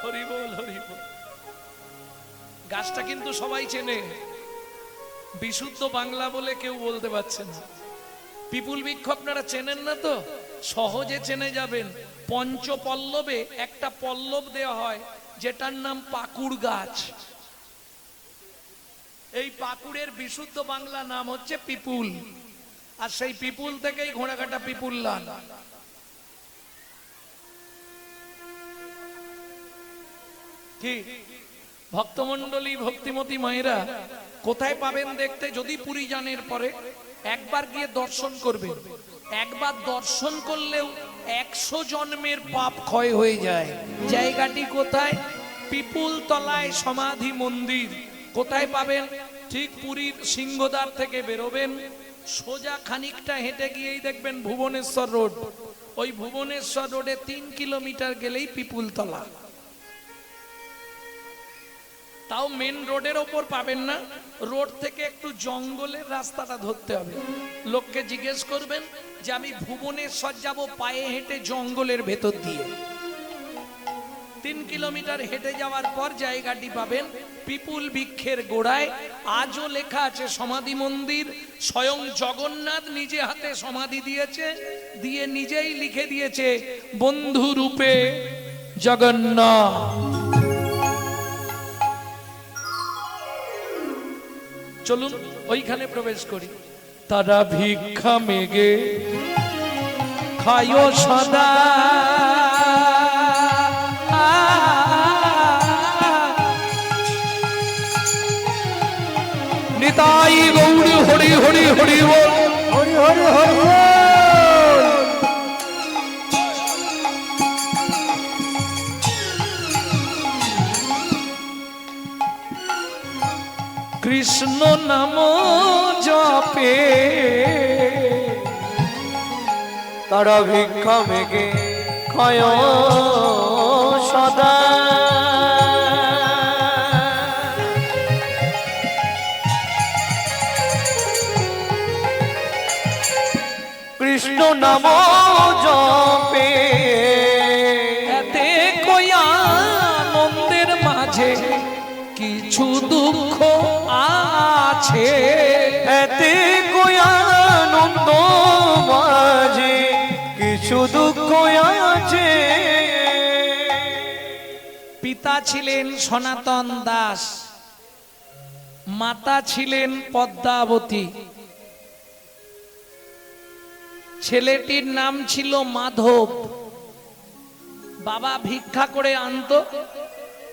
হরি বল, হরি বল। গাছটা কিন্তু সবাই চেনে, বিশুদ্ধ বাংলা বলে কেউ বলতে পারছে না। পিপুল বৃক্ষ আপনারা চেনেন না তো? সহজে চেনে যাবেন। পঞ্চপল্লবে একটা পল্লব দেওয়া হয় যেটার নাম পাকুড় গাছ। এই পাকুড়ের বিশুদ্ধ বাংলা নাম হচ্ছে পিপুল, আর সেই পিপুল থেকেই ঘোড়াঘাটা পিপুল লান। কি ভক্তমণ্ডলী ভক্তিমতী মায়েরা কোথায় পাবেন দেখতে? যদি পুরী যানের পরে একবার গিয়ে দর্শন করবেন। একবার দর্শন করলেও 100 জন্মের পাপ ক্ষয় হয়ে যায়। জায়গাটি কোথায়? পিপুল তলায় সমাধি মন্দির। কোথায় পাবেন? ঠিক পুরীর সিংহদ্বার থেকে বেরোবেন, সোজা খানিকটা হেঁটে গিয়েই দেখবেন ভুবনেশ্বর রোড। ওই ভুবনেশ্বর রোডে 3 কিলোমিটার গেলেই পিপুল তলা। তাও মেন রোডের ওপর পাবেন না, রোড থেকে একটু জঙ্গলের রাস্তাটা ধরতে হবে। লোককে জিজ্ঞেস করবেন যে আমি ভুবনেশ্বর যাব পায়ে হেঁটে জঙ্গলের ভেতর দিয়ে। 3 কিলোমিটার হেঁটে যাওয়ার পর জায়গাটি পাবেন পিপুল বৃক্ষের গোড়ায়। আজও লেখা আছে সমাধি মন্দির। স্বয়ং জগন্নাথ নিজে হাতে সমাধি দিয়েছে, দিয়ে নিজেই লিখে দিয়েছে বন্ধু রূপে জগন্নাথ। চলুন ওইখানে প্রবেশ করি। তারা ভিক্ষা মেগে খায়ো সদা, নিতাই গৌরী হরি হরি হরি বল, হরি হরি হরি বল। কৃষ্ণ নাম জপে তারা ভিক্ষা মেগে খায় সদা, কৃষ্ণ নাম জপে এতে কই আনন্দের মাঝে কিছু দুঃখ আছে, এতে কই আনন্দ মাঝে কিছু দুঃখ আছে। পিতা ছিলেন সনাতন দাস, মাতা ছিলেন পদ্মাবতী। ছেলেটির নাম ছিল মাধব। বাবা ভিক্ষা করে আনতো,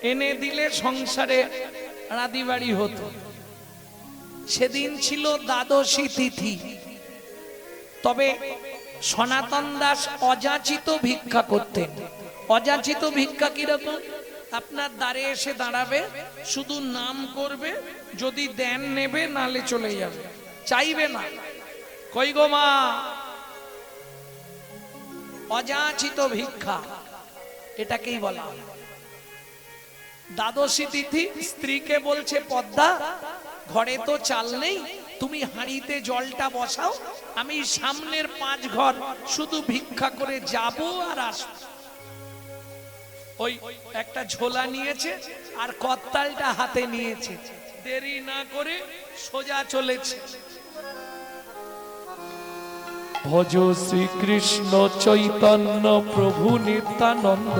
এনে দিলে সংসারে রাঁধি বাড়ি হতো। সেদিন ছিল দ্বাদশী তিথি। তবে সনাতন দাস অযাচিত ভিক্ষা করতেন। অযাচিত ভিক্ষা কিরকম? আপনার দ্বারে এসে দাঁড়াবে, শুধু নাম করবে, যদি দেন নেবে, নালে চলে যাবে, চাইবে না। কই গো মা, অযাচিত ভিক্ষা, এটাকেই বলা হয়। দ্বাদশী তিথি স্ত্রীকে বলছে, পদ্মা ঘরে তো চাল নেই, তুমি হাঁড়িতে জলটা বসাও, আমি সামনের 5 ঘর শুধু ভিক্ষা করে যাব আর আসব। ওই একটা ঝোলা নিয়েছে আর কর্তালটা হাতে নিয়েছে, দেরি না করে সোজা চলেছে। ভজ শ্রীকৃষ্ণ চৈতন্য প্রভু নিত্যানন্দ,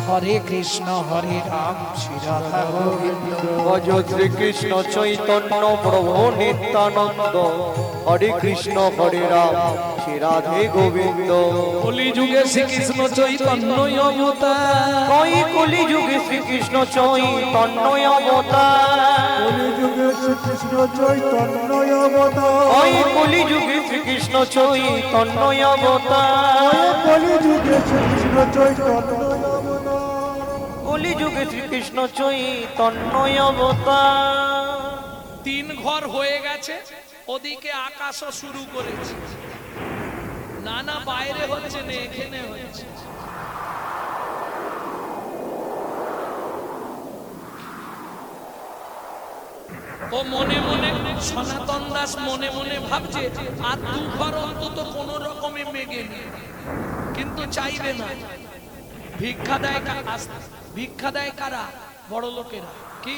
হরে কৃষ্ণ হরে রাম শ্রী রাধা গোবিন্দ। ভজ শ্রীকৃষ্ণ চৈতন্য প্রভু নিত্যানন্দ, হরে কৃষ্ণ হরে রাম শ্রী রাধে গোবিন্দ। কলি যুগে শ্রীকৃষ্ণ চৈতন্য অবতার, কই কলি যুগে শ্রীকৃষ্ণ চৈতন্য অবতার, কলিযুগে শ্রীকৃষ্ণ চৈতন্য অবতার, কই কলি যুগে শ্রীকৃষ্ণ চৈতন্য অবতার, কলিযুগে শ্রীকৃষ্ণ চৈতন্য অবতার, কলি যুগে শ্রীকৃষ্ণ চৈতন্য অবতার। 3 ঘর হয়ে গেছে, ওদিকে আকাশও শুরু করেছে। না না, বাইরে হচ্ছে না, এখানে হচ্ছে। ও মনে মনে, সনাতন দাস মনে মনে ভাবছে আর 2 ঘর অন্তত কোন রকমে মেগে নি, কিন্তু চাইবে না। ভিক্ষা দেয় ভিক্ষা দেয় কারা? বড় লোকেরা। কি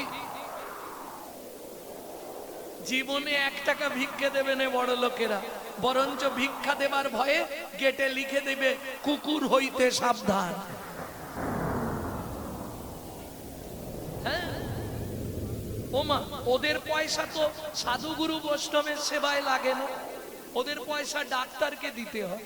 জীবনে 1 টাকা ভিক্ষা দেবে না বড় লোকেরা, বরঞ্চ ভিক্ষা দেবার ভয়ে গেটে লিখে দেবে কুকুর হইতে সাবধান। হ্যাঁ, ওমা, ওদের পয়সা তো সাধুগুরু বৈষ্ণবের সেবায় লাগে না, ওদের পয়সা ডাক্তারকে দিতে হয়।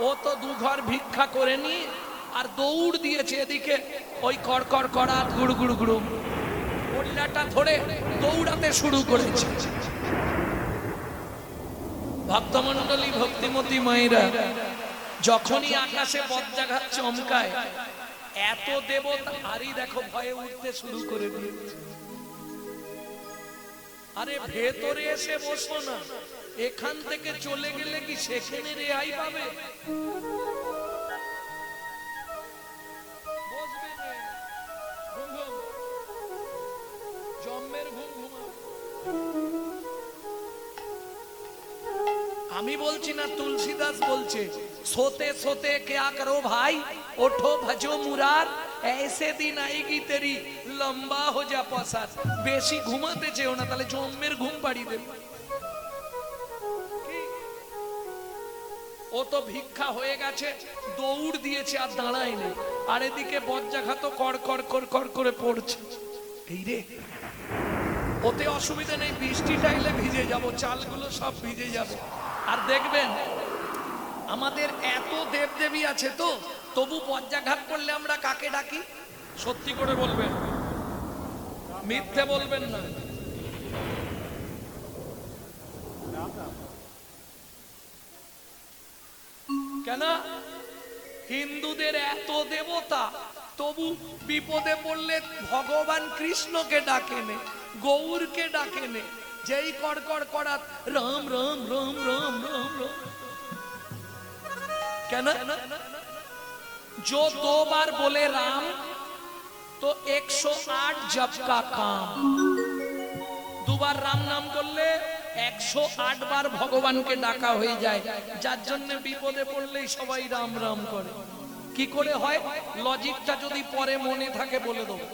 ও তো দু ঘর ভিক্ষা করে নি আর দৌড় দিয়েছে এদিকে ওই কড়কড় কড়া গুড় গুড় গুড়ু পল্লাটা ধরে দৌড়াতে শুরু করেছে। ভক্তমণ্ডলী ভক্তিমতী মায়েরা যখনই আকাশে বজ্রাঘাত চমকায় এত দেবতা আরই দেখো ভয়ে উঠতে শুরু করে দিয়েছে। আরে ভেতরে এসে বসো না, এখান থেকে চলে গেলে কি সেখানে রেহাই পাবে? বসবে না, ঘুম ঘুম, জম্মের ঘুম ঘুমা। আমি বলছি না, তুলসীদাস বলছে, সোতে সোতে क्या करो भाई, उठो भजो मुरार, ऐसे दिन आएगी तेरी लंबा हो जा पसार। বেশি ঘুমাতে যেও না, তাহলে জম্মের ঘুম পাড়িয়ে দেবে। ও তো ভিক্ষা হয়ে গেছে, দৌড় দিয়েছে আর দাঁড়ায়নি, আর এদিকে বজ্রাঘাত কড় কড় কড় কড় করে পড়ছে। এই রে, ওতে অসুবিধা নেই, বৃষ্টিটা এলে ভিজে যাব, চালগুলো সব ভিজে যাবে। আর দেখবেন আমাদের এত দেবদেবী আছে তো, তবু বজ্রাঘাত করলে আমরা কাকে ডাকি? সত্যি করে বলবেন, মিথ্যে বলবেন না। কেন? হিন্দুদের এত দেবতা, তবু বিপদে পড়লে ভগবান কৃষ্ণকে ডাকেনে, গৌরকে ডাকেনে। যেই কড়কড় করাত রাম রাম রাম রাম রাম রাম। কেন? जो 2 बार बोले राम तो 108 जप का काम। 2 बार राम नाम করলে 108 বার ভগবানকে ডাকা হয়ে যায়, যার জন্য বিপদে পড়লেই সবাই রাম রাম করে। কি করে হয়? লজিকটা যদি পরে মনে থাকে বলে দেবো।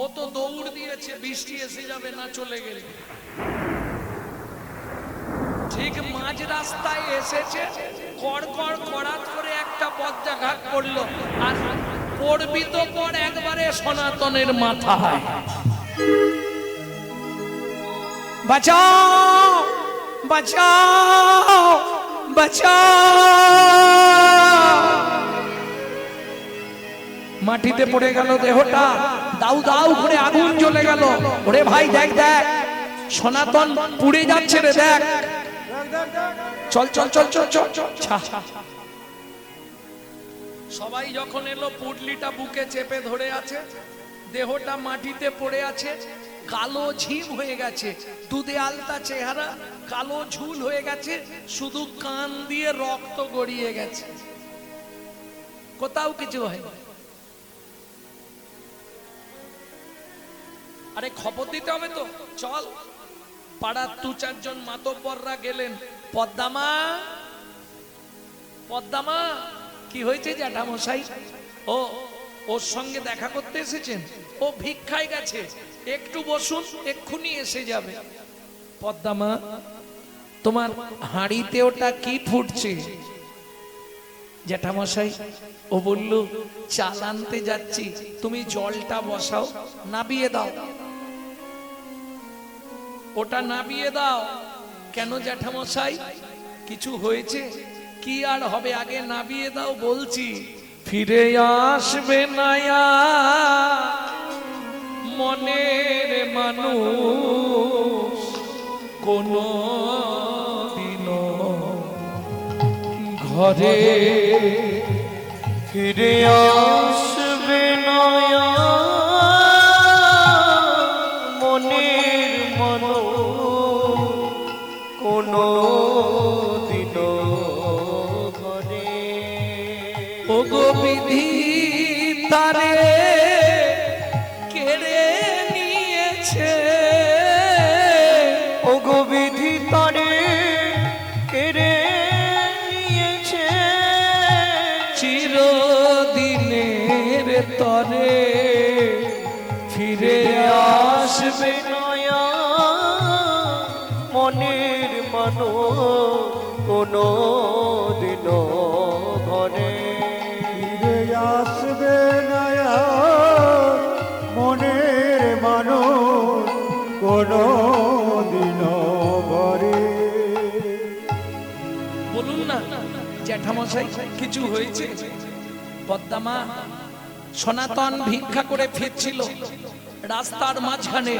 ও তো দৌড় দিয়েছে, বৃষ্টি এসে যাবে না চলে গেলে। ঠিক মাঝ রাস্তায় এসেছে, কড়কড় কড়াত করে একটা বজ্রাঘাত পড়লো, আর পড়বি তো পর একবারে সনাতনের মাথায়। বাঁচাও বাঁচাও বাঁচাও। মাটিতে পড়ে গেল দেহটা, দাউ দাউ করে আগুন জ্বলে গেল। ওরে ভাই দেখ দেখ, সনাতন পুড়ে যাচ্ছে রে, দেখ। চল চল চল চল চল চল। সবাই যখন এলো, পুডলিটা বুকে চেপে ধরে আছে, দেহটা মাটিতে পড়ে আছে, কালো ঝিম হয়ে গেছে, দুধে আলতা চেহারা, কালো ঝুল হয়ে গেছে, শুধু কান দিয়ে রক্ত গড়িয়ে গেছে, কোথাও কিছু হয়নি। আরে খবর দিতে হবে তো, চল। পাড়ার 2-4 জন মাতব্বররা গেলেন। পদ্মামা, পদ্মামা, কি হয়েছে জ্যাঠামশাই? ওর সঙ্গে দেখা করতে এসেছেন? ও ভিক্ষায় গেছে, একটু বসুন, এক্ষুনি এসে যাবে। পদ্মামা, তোমার হাঁড়িতে ওটা কি ফুটছে? জ্যাঠামশাই, ও বলল চাল আনতে যাচ্ছি, তুমি জলটা বসাও, নাবিয়ে দাও, ওটা নাবিয়ে দাও। কেন জ্যাঠামশাই, কিছু হয়েছে? কি আর হবে, আগে নাবিয়ে দাও বলছি। ফিরে আসবে না মনের মানুষ কোনো দিনও ঘরে, ফিরে আসবে না মনের মানুষ কোনো দিনও ঘরে। ওগো বিধি তারে কেড়ে নিয়েছে, ওগো বিধি তারে কেড়ে নিয়েছে, চিরদিনের তরে ফিরে আসবে নয়া মনের মানুষ কোনো দিনও ঘরে। ফিরে আসবে না মনের মানুষ কোনো দিন ঘরে। বলুন না, জ্যাঠা জ্যাঠামশাই কিছু হয়েছে? পদ্মা মা সনাতন ভিক্ষা করে ফিরছিল, রাস্তার মাঝখানে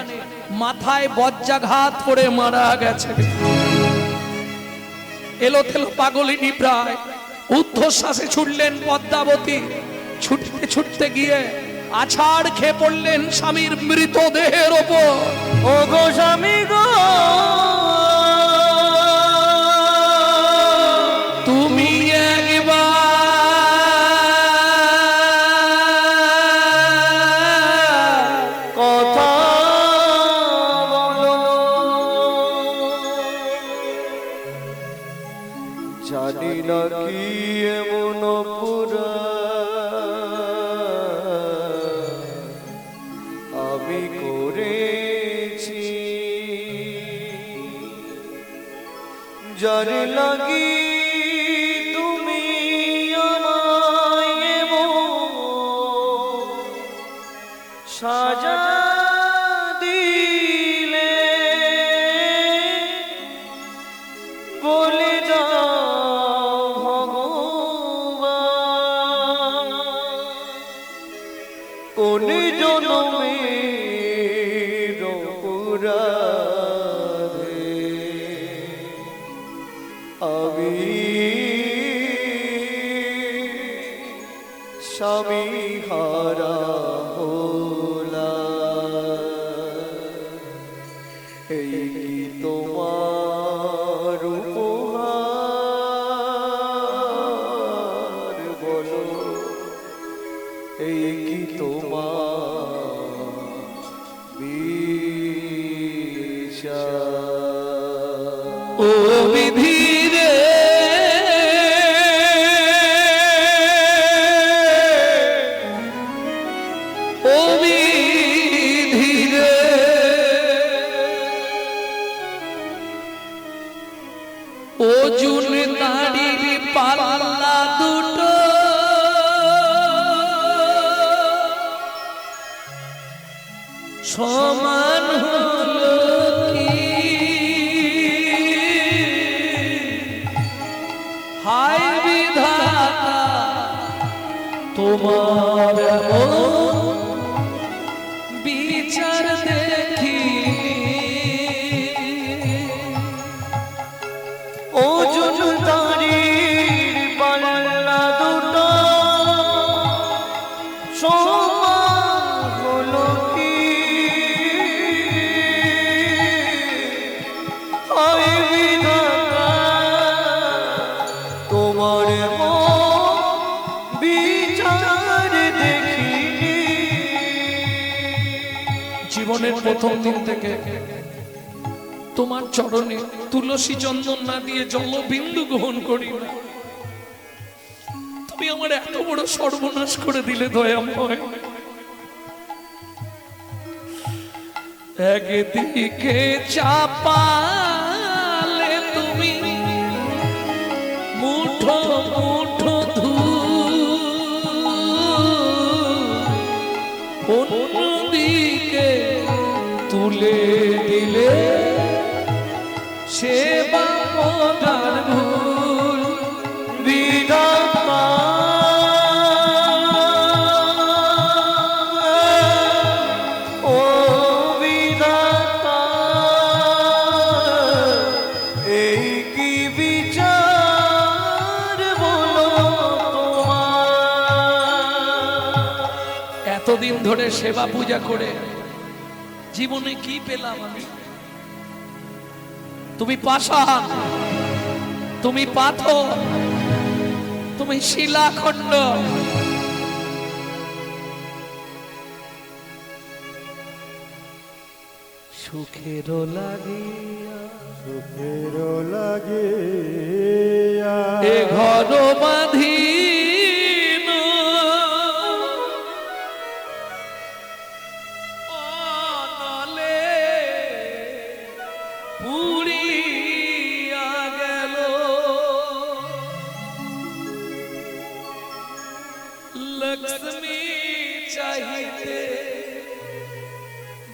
মাথায় বজ্রাঘাত পড়ে মারা গেছে। এলো থেলো পাগলিনী প্রায় ঊর্ধ্বশ্বাসে ছুটলেন পদ্মাবতী। ছুটতে ছুটতে গিয়ে আছাড় খেয়ে পড়লেন স্বামীর মৃতদেহের ওপর। ও গো স্বামী গো, তুমি একবার কথা বলো, জানি না কি এমন পুরা আমি করেছি, যার লাগি তুমি আমায় এমন সাজা দিলে, বলে যাও ভগবান কোন জনমের অপরাধে আমি স্বামী হারা হলাম। এই কি তোমার উপহার বলো, এই কি তোমার বিচার? ও বিধি রে, ও বিধি রে, ও জুন দাড়ির পাল্লা দুটো সমান হলো কি? হায় বিধাতা তোমার এমন বিচার দেখি। ও জুনদারির পাল্লা দুটো সমান হলো কি? হায় বিধাতা তোমার বিচার দেখি। জীবনের প্রথম দিন থেকে তোমার চরণে তুলসী চন্দন না দিয়ে জলবিন্দু গ্রহণ করি না। তুমি আমার এত বড় সর্বনাশ করে দিলে দয়াময়। একদিকে চাপালে তুমি মুঠো মুঠো ধূল, অন্যদিকে তুলে দিলে সেবা মজার ভুল। বিধাতা ও বিধাতা, এই কি বিচার বলো তোমার? এতদিন ধরে সেবা পূজা করে জীবনে কি পেলাম আমি? তুমি পাষাণ, তুমি পাথর, তুমি শিলাখণ্ড। সুখের লাগিয়া সুখের লাগে এ ঘর বাঁধিন, অনলে পুড়িয়া গেল। লক্ষ্মী চাহিতে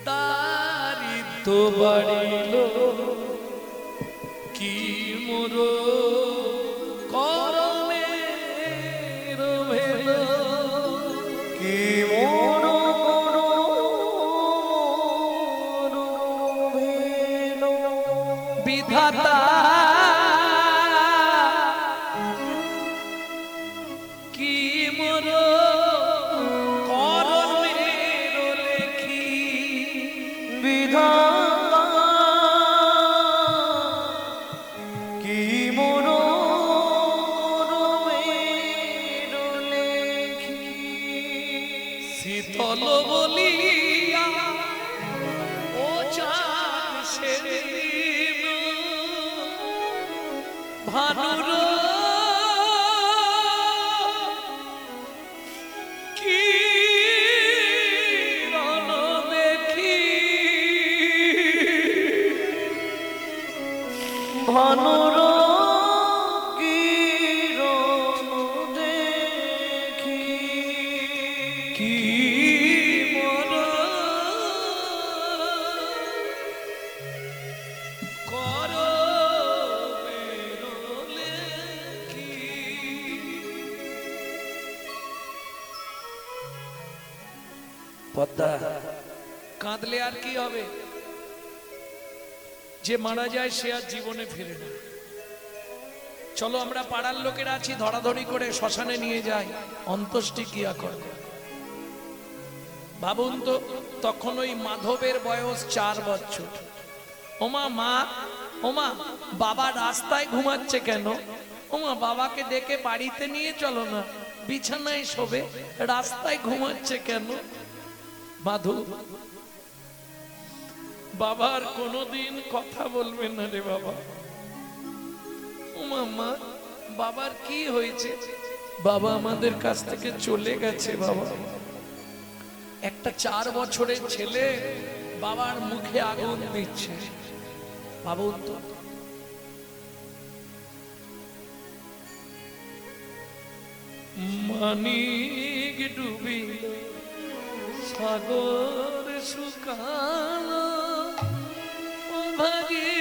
দারিদ্র বাড়িল, কি মোর করমে বিধাতা কি মোর করমের লেখি বিধাতা কি মোর করমের লেখি। শীতল বলিয়া ও চাঁদ সেদিন ভানুর কিরণ দেখি ভানুর কিরণ দেখি। কি মোর করমের লেখি। পদ্মা কাঁদলে আর কি হবে? যে মারা যায় সে আর জীবনে ফিরে না। চলো আমরা পাড়ার লোকেরা আছি, ধরাধরি করে শ্মশানে নিয়ে যাই, অন্ত্যেষ্টি ক্রিয়া করবে। ভাবুন তো, তখন ওই মাধবের বয়স 4 বছর। ওমা মা, ওমা বাবা রাস্তায় ঘুমাচ্ছে কেন? ওমা বাবাকে ডেকে বাড়িতে নিয়ে চলো না, বিছানায় শোবে, রাস্তায় ঘুমাচ্ছে কেন? মাধু বাবার কোনোদিন কথা বলবে না রে বাবা। ওমা মা, বাবার কি হয়েছে? বাবা আমাদের কাছ থেকে চলে গেছে বাবা। একটা 4 বছরের ছেলে বাবার মুখে আগুন দিচ্ছে। ভাবুন তো, মানিক ডুবিল সাগর শুকালো, ও ভাগে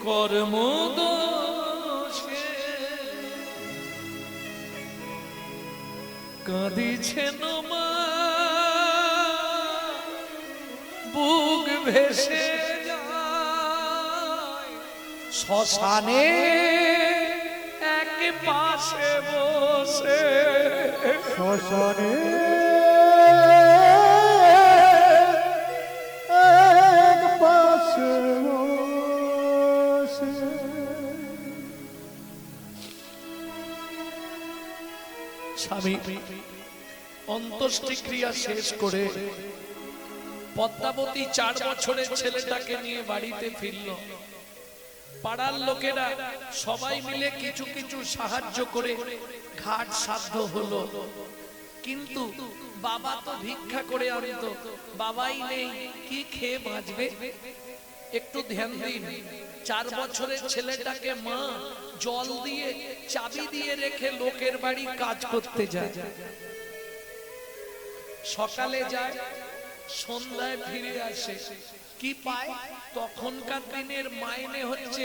কর্ম দোষে কাঁদিছেন মা, বুক ভেসে যায় শ্মশানে এক পাশে বসে। শ্মশানে এক পাশে বসে। স্বামী অন্ত্যেষ্টি ক্রিয়া শেষ করে পদ্মাবতী 4 বছরের ছেলেটাকে নিয়ে বাড়িতে ফিরল। পাড়ার লোকেরা সবাই মিলে কিছু কিছু সাহায্য করে ঘাট সাধ্য হলো, কিন্তু বাবা তো ভিক্ষা করে আনত, বাবাই নেই, কি খেয়ে বাঁচবে? একটু ধ্যান দিন। 4 বছরের ছেলেটাকে মা জল দিয়ে চাবি দিয়ে রেখে লোকের বাড়ি কাজ করতে যায়। সকালে যায়, সন্ধ্যায় ফিরে আসে, কি পায়? তখনকার দিনের মাইনে হচ্ছে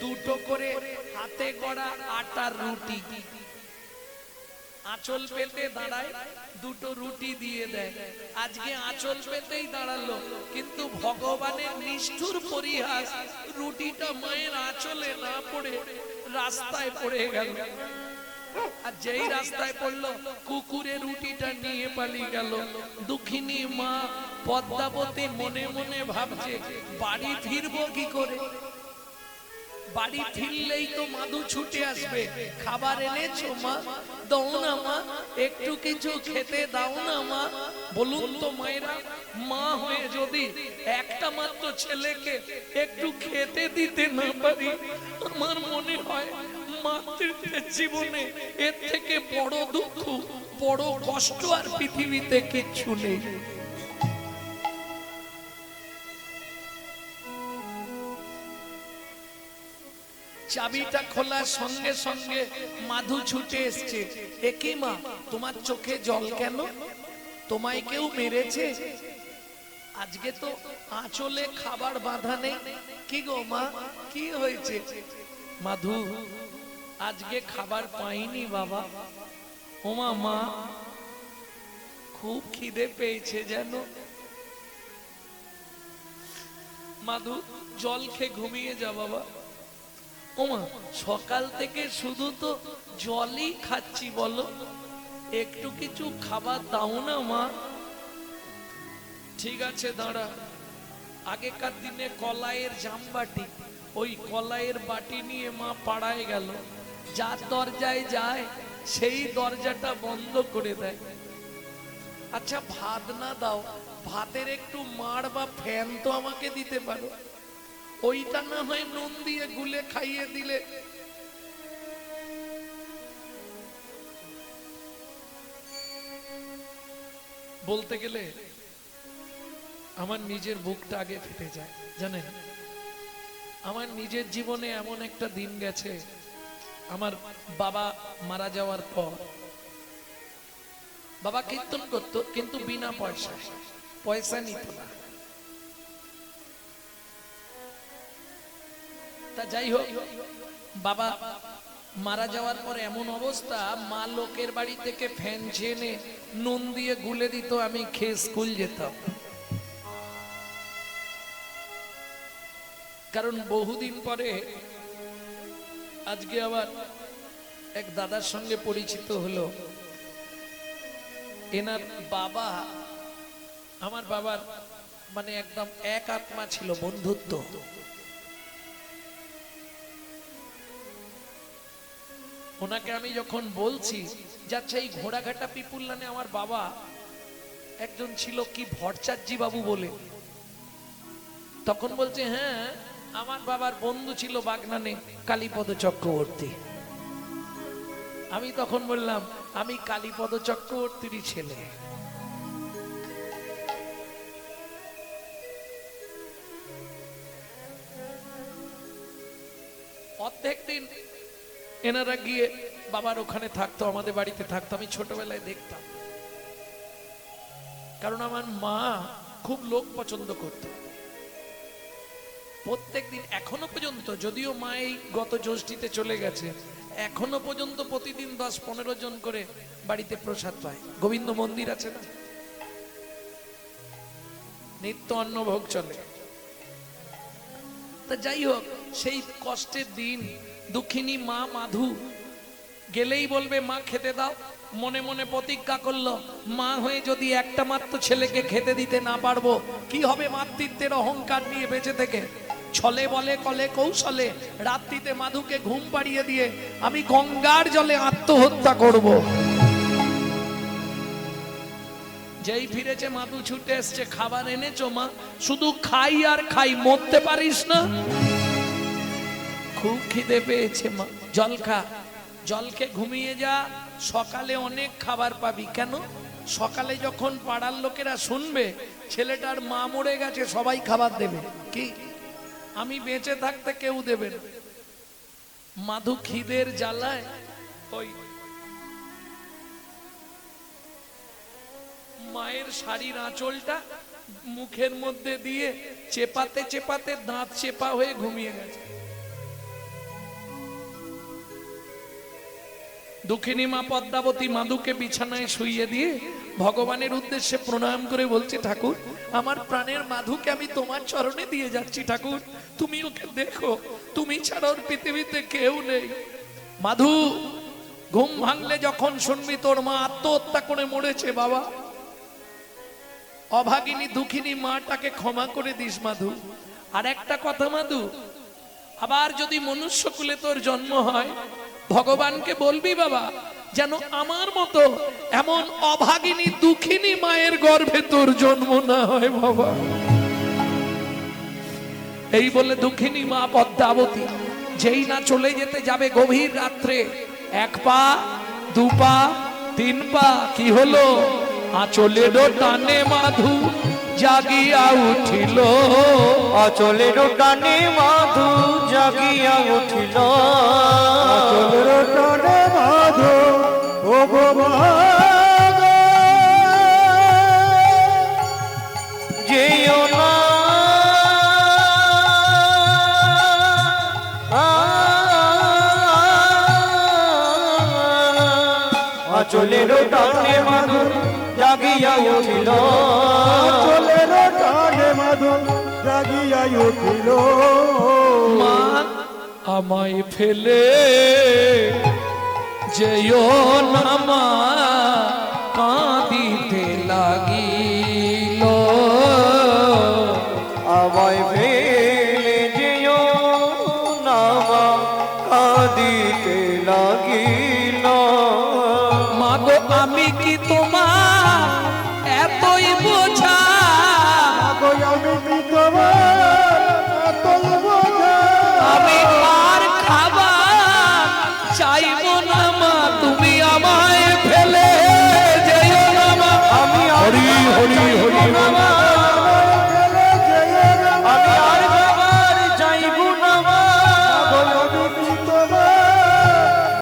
2টো করে হাতে গড়া আটার রুটি। আঁচল পেতে দাঁড়ায়, 2টো রুটি দিয়ে দেয়। আজকে আঁচল পেতেই দাঁড়ালো, কিন্তু ভগবানের নিষ্ঠুর পরিহাস, রুটিটা মায়ের আঁচলে না পড়ে রাস্তায় পড়ে গেল। আর যেই রাস্তায় পড়লো, কুকুরে রুটিটা নিয়ে পালিয়ে গেল। দুঃখিনী মা পদ্মাবতী মনে মনে ভাবছে, বাড়ি ফিরবো কি করে? বাড়ি ফিরলেই তো মাধু ছুটে আসবে, খাবার এনেছো মা? দাও না মা, একটু কিছু খেতে দাও না মা। বলুন তো মায়েরা, মা হয়ে যদি একটা মাত্র ছেলেকে একটু খেতে দিতে না পারি, আমার মনে হয় মাতৃত্বের জীবনে এর থেকে বড় দুঃখ, বড় কষ্ট আর পৃথিবীতে কিচ্ছু নেই। চাবিটা খোলার সঙ্গে সঙ্গে মাধু ছুটে এসছে। একি মা, তোমার চোখে জল কেন? তোমায় কেউ মেরেছে? আজকে তো আঁচলে খাবার বাঁধা নেই। কি গো মা, কি হয়েছে? মাধু, আজকে খাবার পাইনি বাবা। ওমা মা, খুব খিদে পেয়েছে যেন। মাধু জল খেয়ে ঘুমিয়ে যা বাবা। ওমা সকাল থেকে শুধু তো জলই খাচ্ছি, বলো একটু কিছু খাবার দাও না মা। ঠিক আছে দাঁড়া। আগেকার দিনে কলাইয়ের জামবাটি, ওই কলাইয়ের বাটি নিয়ে মা পাড়ায় গেল, যার দরজায় যায় সেই দরজাটা বন্ধ করে দেয়। আচ্ছা ভাত না দাও, ভাতের একটু মাড় বা ফ্যান তো আমাকে দিতে পারো, ওইটা না হয় নুন দিয়ে গুলে খাইয়ে দিলে। বলতে গেলে আমার নিজের বুকটা আগে ফেটে যায় জানেন। আমার নিজের জীবনে এমন একটা দিন গেছে, আমার বাবা মারা যাওয়ার পর বাবা কীর্তন করতো কিন্তু বিনা পয়সায়, পয়সা নিত না। তা যাই হোক, বাবা মারা যাওয়ার পর এমন অবস্থা, মা লোকের বাড়ি থেকে ফ্যান ছেনে নুন দিয়ে গুলে দিত, আমি খেয়ে স্কুল যেতাম। কারণ বহুদিন পরে আজকে আবার এক দাদার সঙ্গে পরিচিত হলো। এনার বাবা আমার বাবার মানে একদম এক আত্মা ছিল, বন্ধুত্ব। ওনাকে আমি যখন বলছি যাচ্ছে এই ঘোড়াঘাটা পিপুল্লানে আমার বাবা একজন ছিল কি ভট্টাচার্যী বাবু বলে, তখন বলছে হ্যাঁ আমার বাবার বন্ধু ছিল বাগনানে কালীপদ চক্রবর্তী। আমি তখন বললাম আমি কালীপদ চক্রবর্তীরই ছেলে। অর্ধেক দিন এনারা গিয়ে বাবার ওখানে থাকতো, আমাদের বাড়িতে থাকতো, আমি ছোটবেলায় দেখতাম। কারণ আমার মা খুব লোক পছন্দ করত। প্রত্যেকদিন এখনো পর্যন্ত, যদিও মা এই গত জ্যৈষ্ঠীতে চলে গেছে, এখনো পর্যন্ত প্রতিদিন 10-15 জন করে বাড়িতে প্রসাদ পায়। গোবিন্দ মন্দির আছে না, নিত্য অন্নভোগ চলে। তা যাই হোক, সেই কষ্টের দিন দুঃখিনী মা মাধু গেলেই বলবে মা খেতে দাও। মনে মনে প্রতিজ্ঞা করলো, মা হয়ে যদি একটা মাত্র ছেলেকে খেতে দিতে না পারবো কি হবে মাতৃত্বের অহংকার নিয়ে বেঁচে থেকে। ছলে বলে কলে কৌশলে রাত্রিতে মাধুকে ঘুম পাড়িয়ে দিয়ে আমি গঙ্গার জলে আত্মহত্যা করব। যেই ফিরেছে মাধু ছুটে এসছে, খাবার এনেছো মা? শুধু খাই আর খাই, মরতে পারিস না? খুব খিদে পেয়েছে মা। জল খা, জল খেয়ে ঘুমিয়ে যা, সকালে অনেক খাবার পাবি। কেন? সকালে যখন পাড়ার লোকেরা শুনবে ছেলেটার মা মরে গেছে, সবাই খাবার দেবে। কি আমি বেঁচে থাকতে কেউ দেবে না। মাধু খিদের জ্বালায় ওই মায়ের শাড়ির আঁচলটা মুখের মধ্যে দিয়ে চেপাতে চেপাতে দাঁত চেপা হয়ে ঘুমিয়ে গেছে। দুঃখিনী মা পদ্মাবতী মাধুকে বিছানায় শুইয়ে দিয়ে ভগবানের উদ্দেশ্যে প্রণাম করে বলছে, ঠাকুর আমার প্রাণের মাধুকে আমি তোমার চরণে দিয়ে যাচ্ছি। ঠাকুর তুমি ওকে দেখো, তুমি ছাড়া ওর পৃথিবীতে কেউ নেই। মাধু ঘুম ভাঙলে যখন শুনবি তোর মা আত্মহত্যা করে মরেছে, বাবা অভাগিনী দুঃখিনী মাটাকে ক্ষমা করে দিস মাধু। আর একটা কথা মাধু, আবার যদি মনুষ্যকুলে তোর জন্ম হয়, ভগবানকে বলবি বাবা যেন আমার মতো এমন অভাগিনী দুঃখিনী মায়ের গর্ভে তোর জন্ম না হয় বাবা। এই বলে দুঃখিনী মা পদ্মাবতী যেই না চলে যেতে যাবে গভীর রাত্রে, 1 পা 2 পা 3 পা কি হলো, আঁচলের টানে মাধু জাগিয়া উঠিল। আঁচলের টানে মাধু জাগিয়া উঠিল। আঁচলের টানে মাধু ও গো যেও না আঁচলের টানে মাধু জাগিয়া উঠিল। আঁচলের টানে মাধু জাগিয়াই উঠিল মা আমায় ফেলে যেও না মা, কাঁদিতে লাগিল। আমায় ফেলে যেও না মা, কাঁদিতে লাগিল। মা গো আমি কি তোমার এতই বোঝা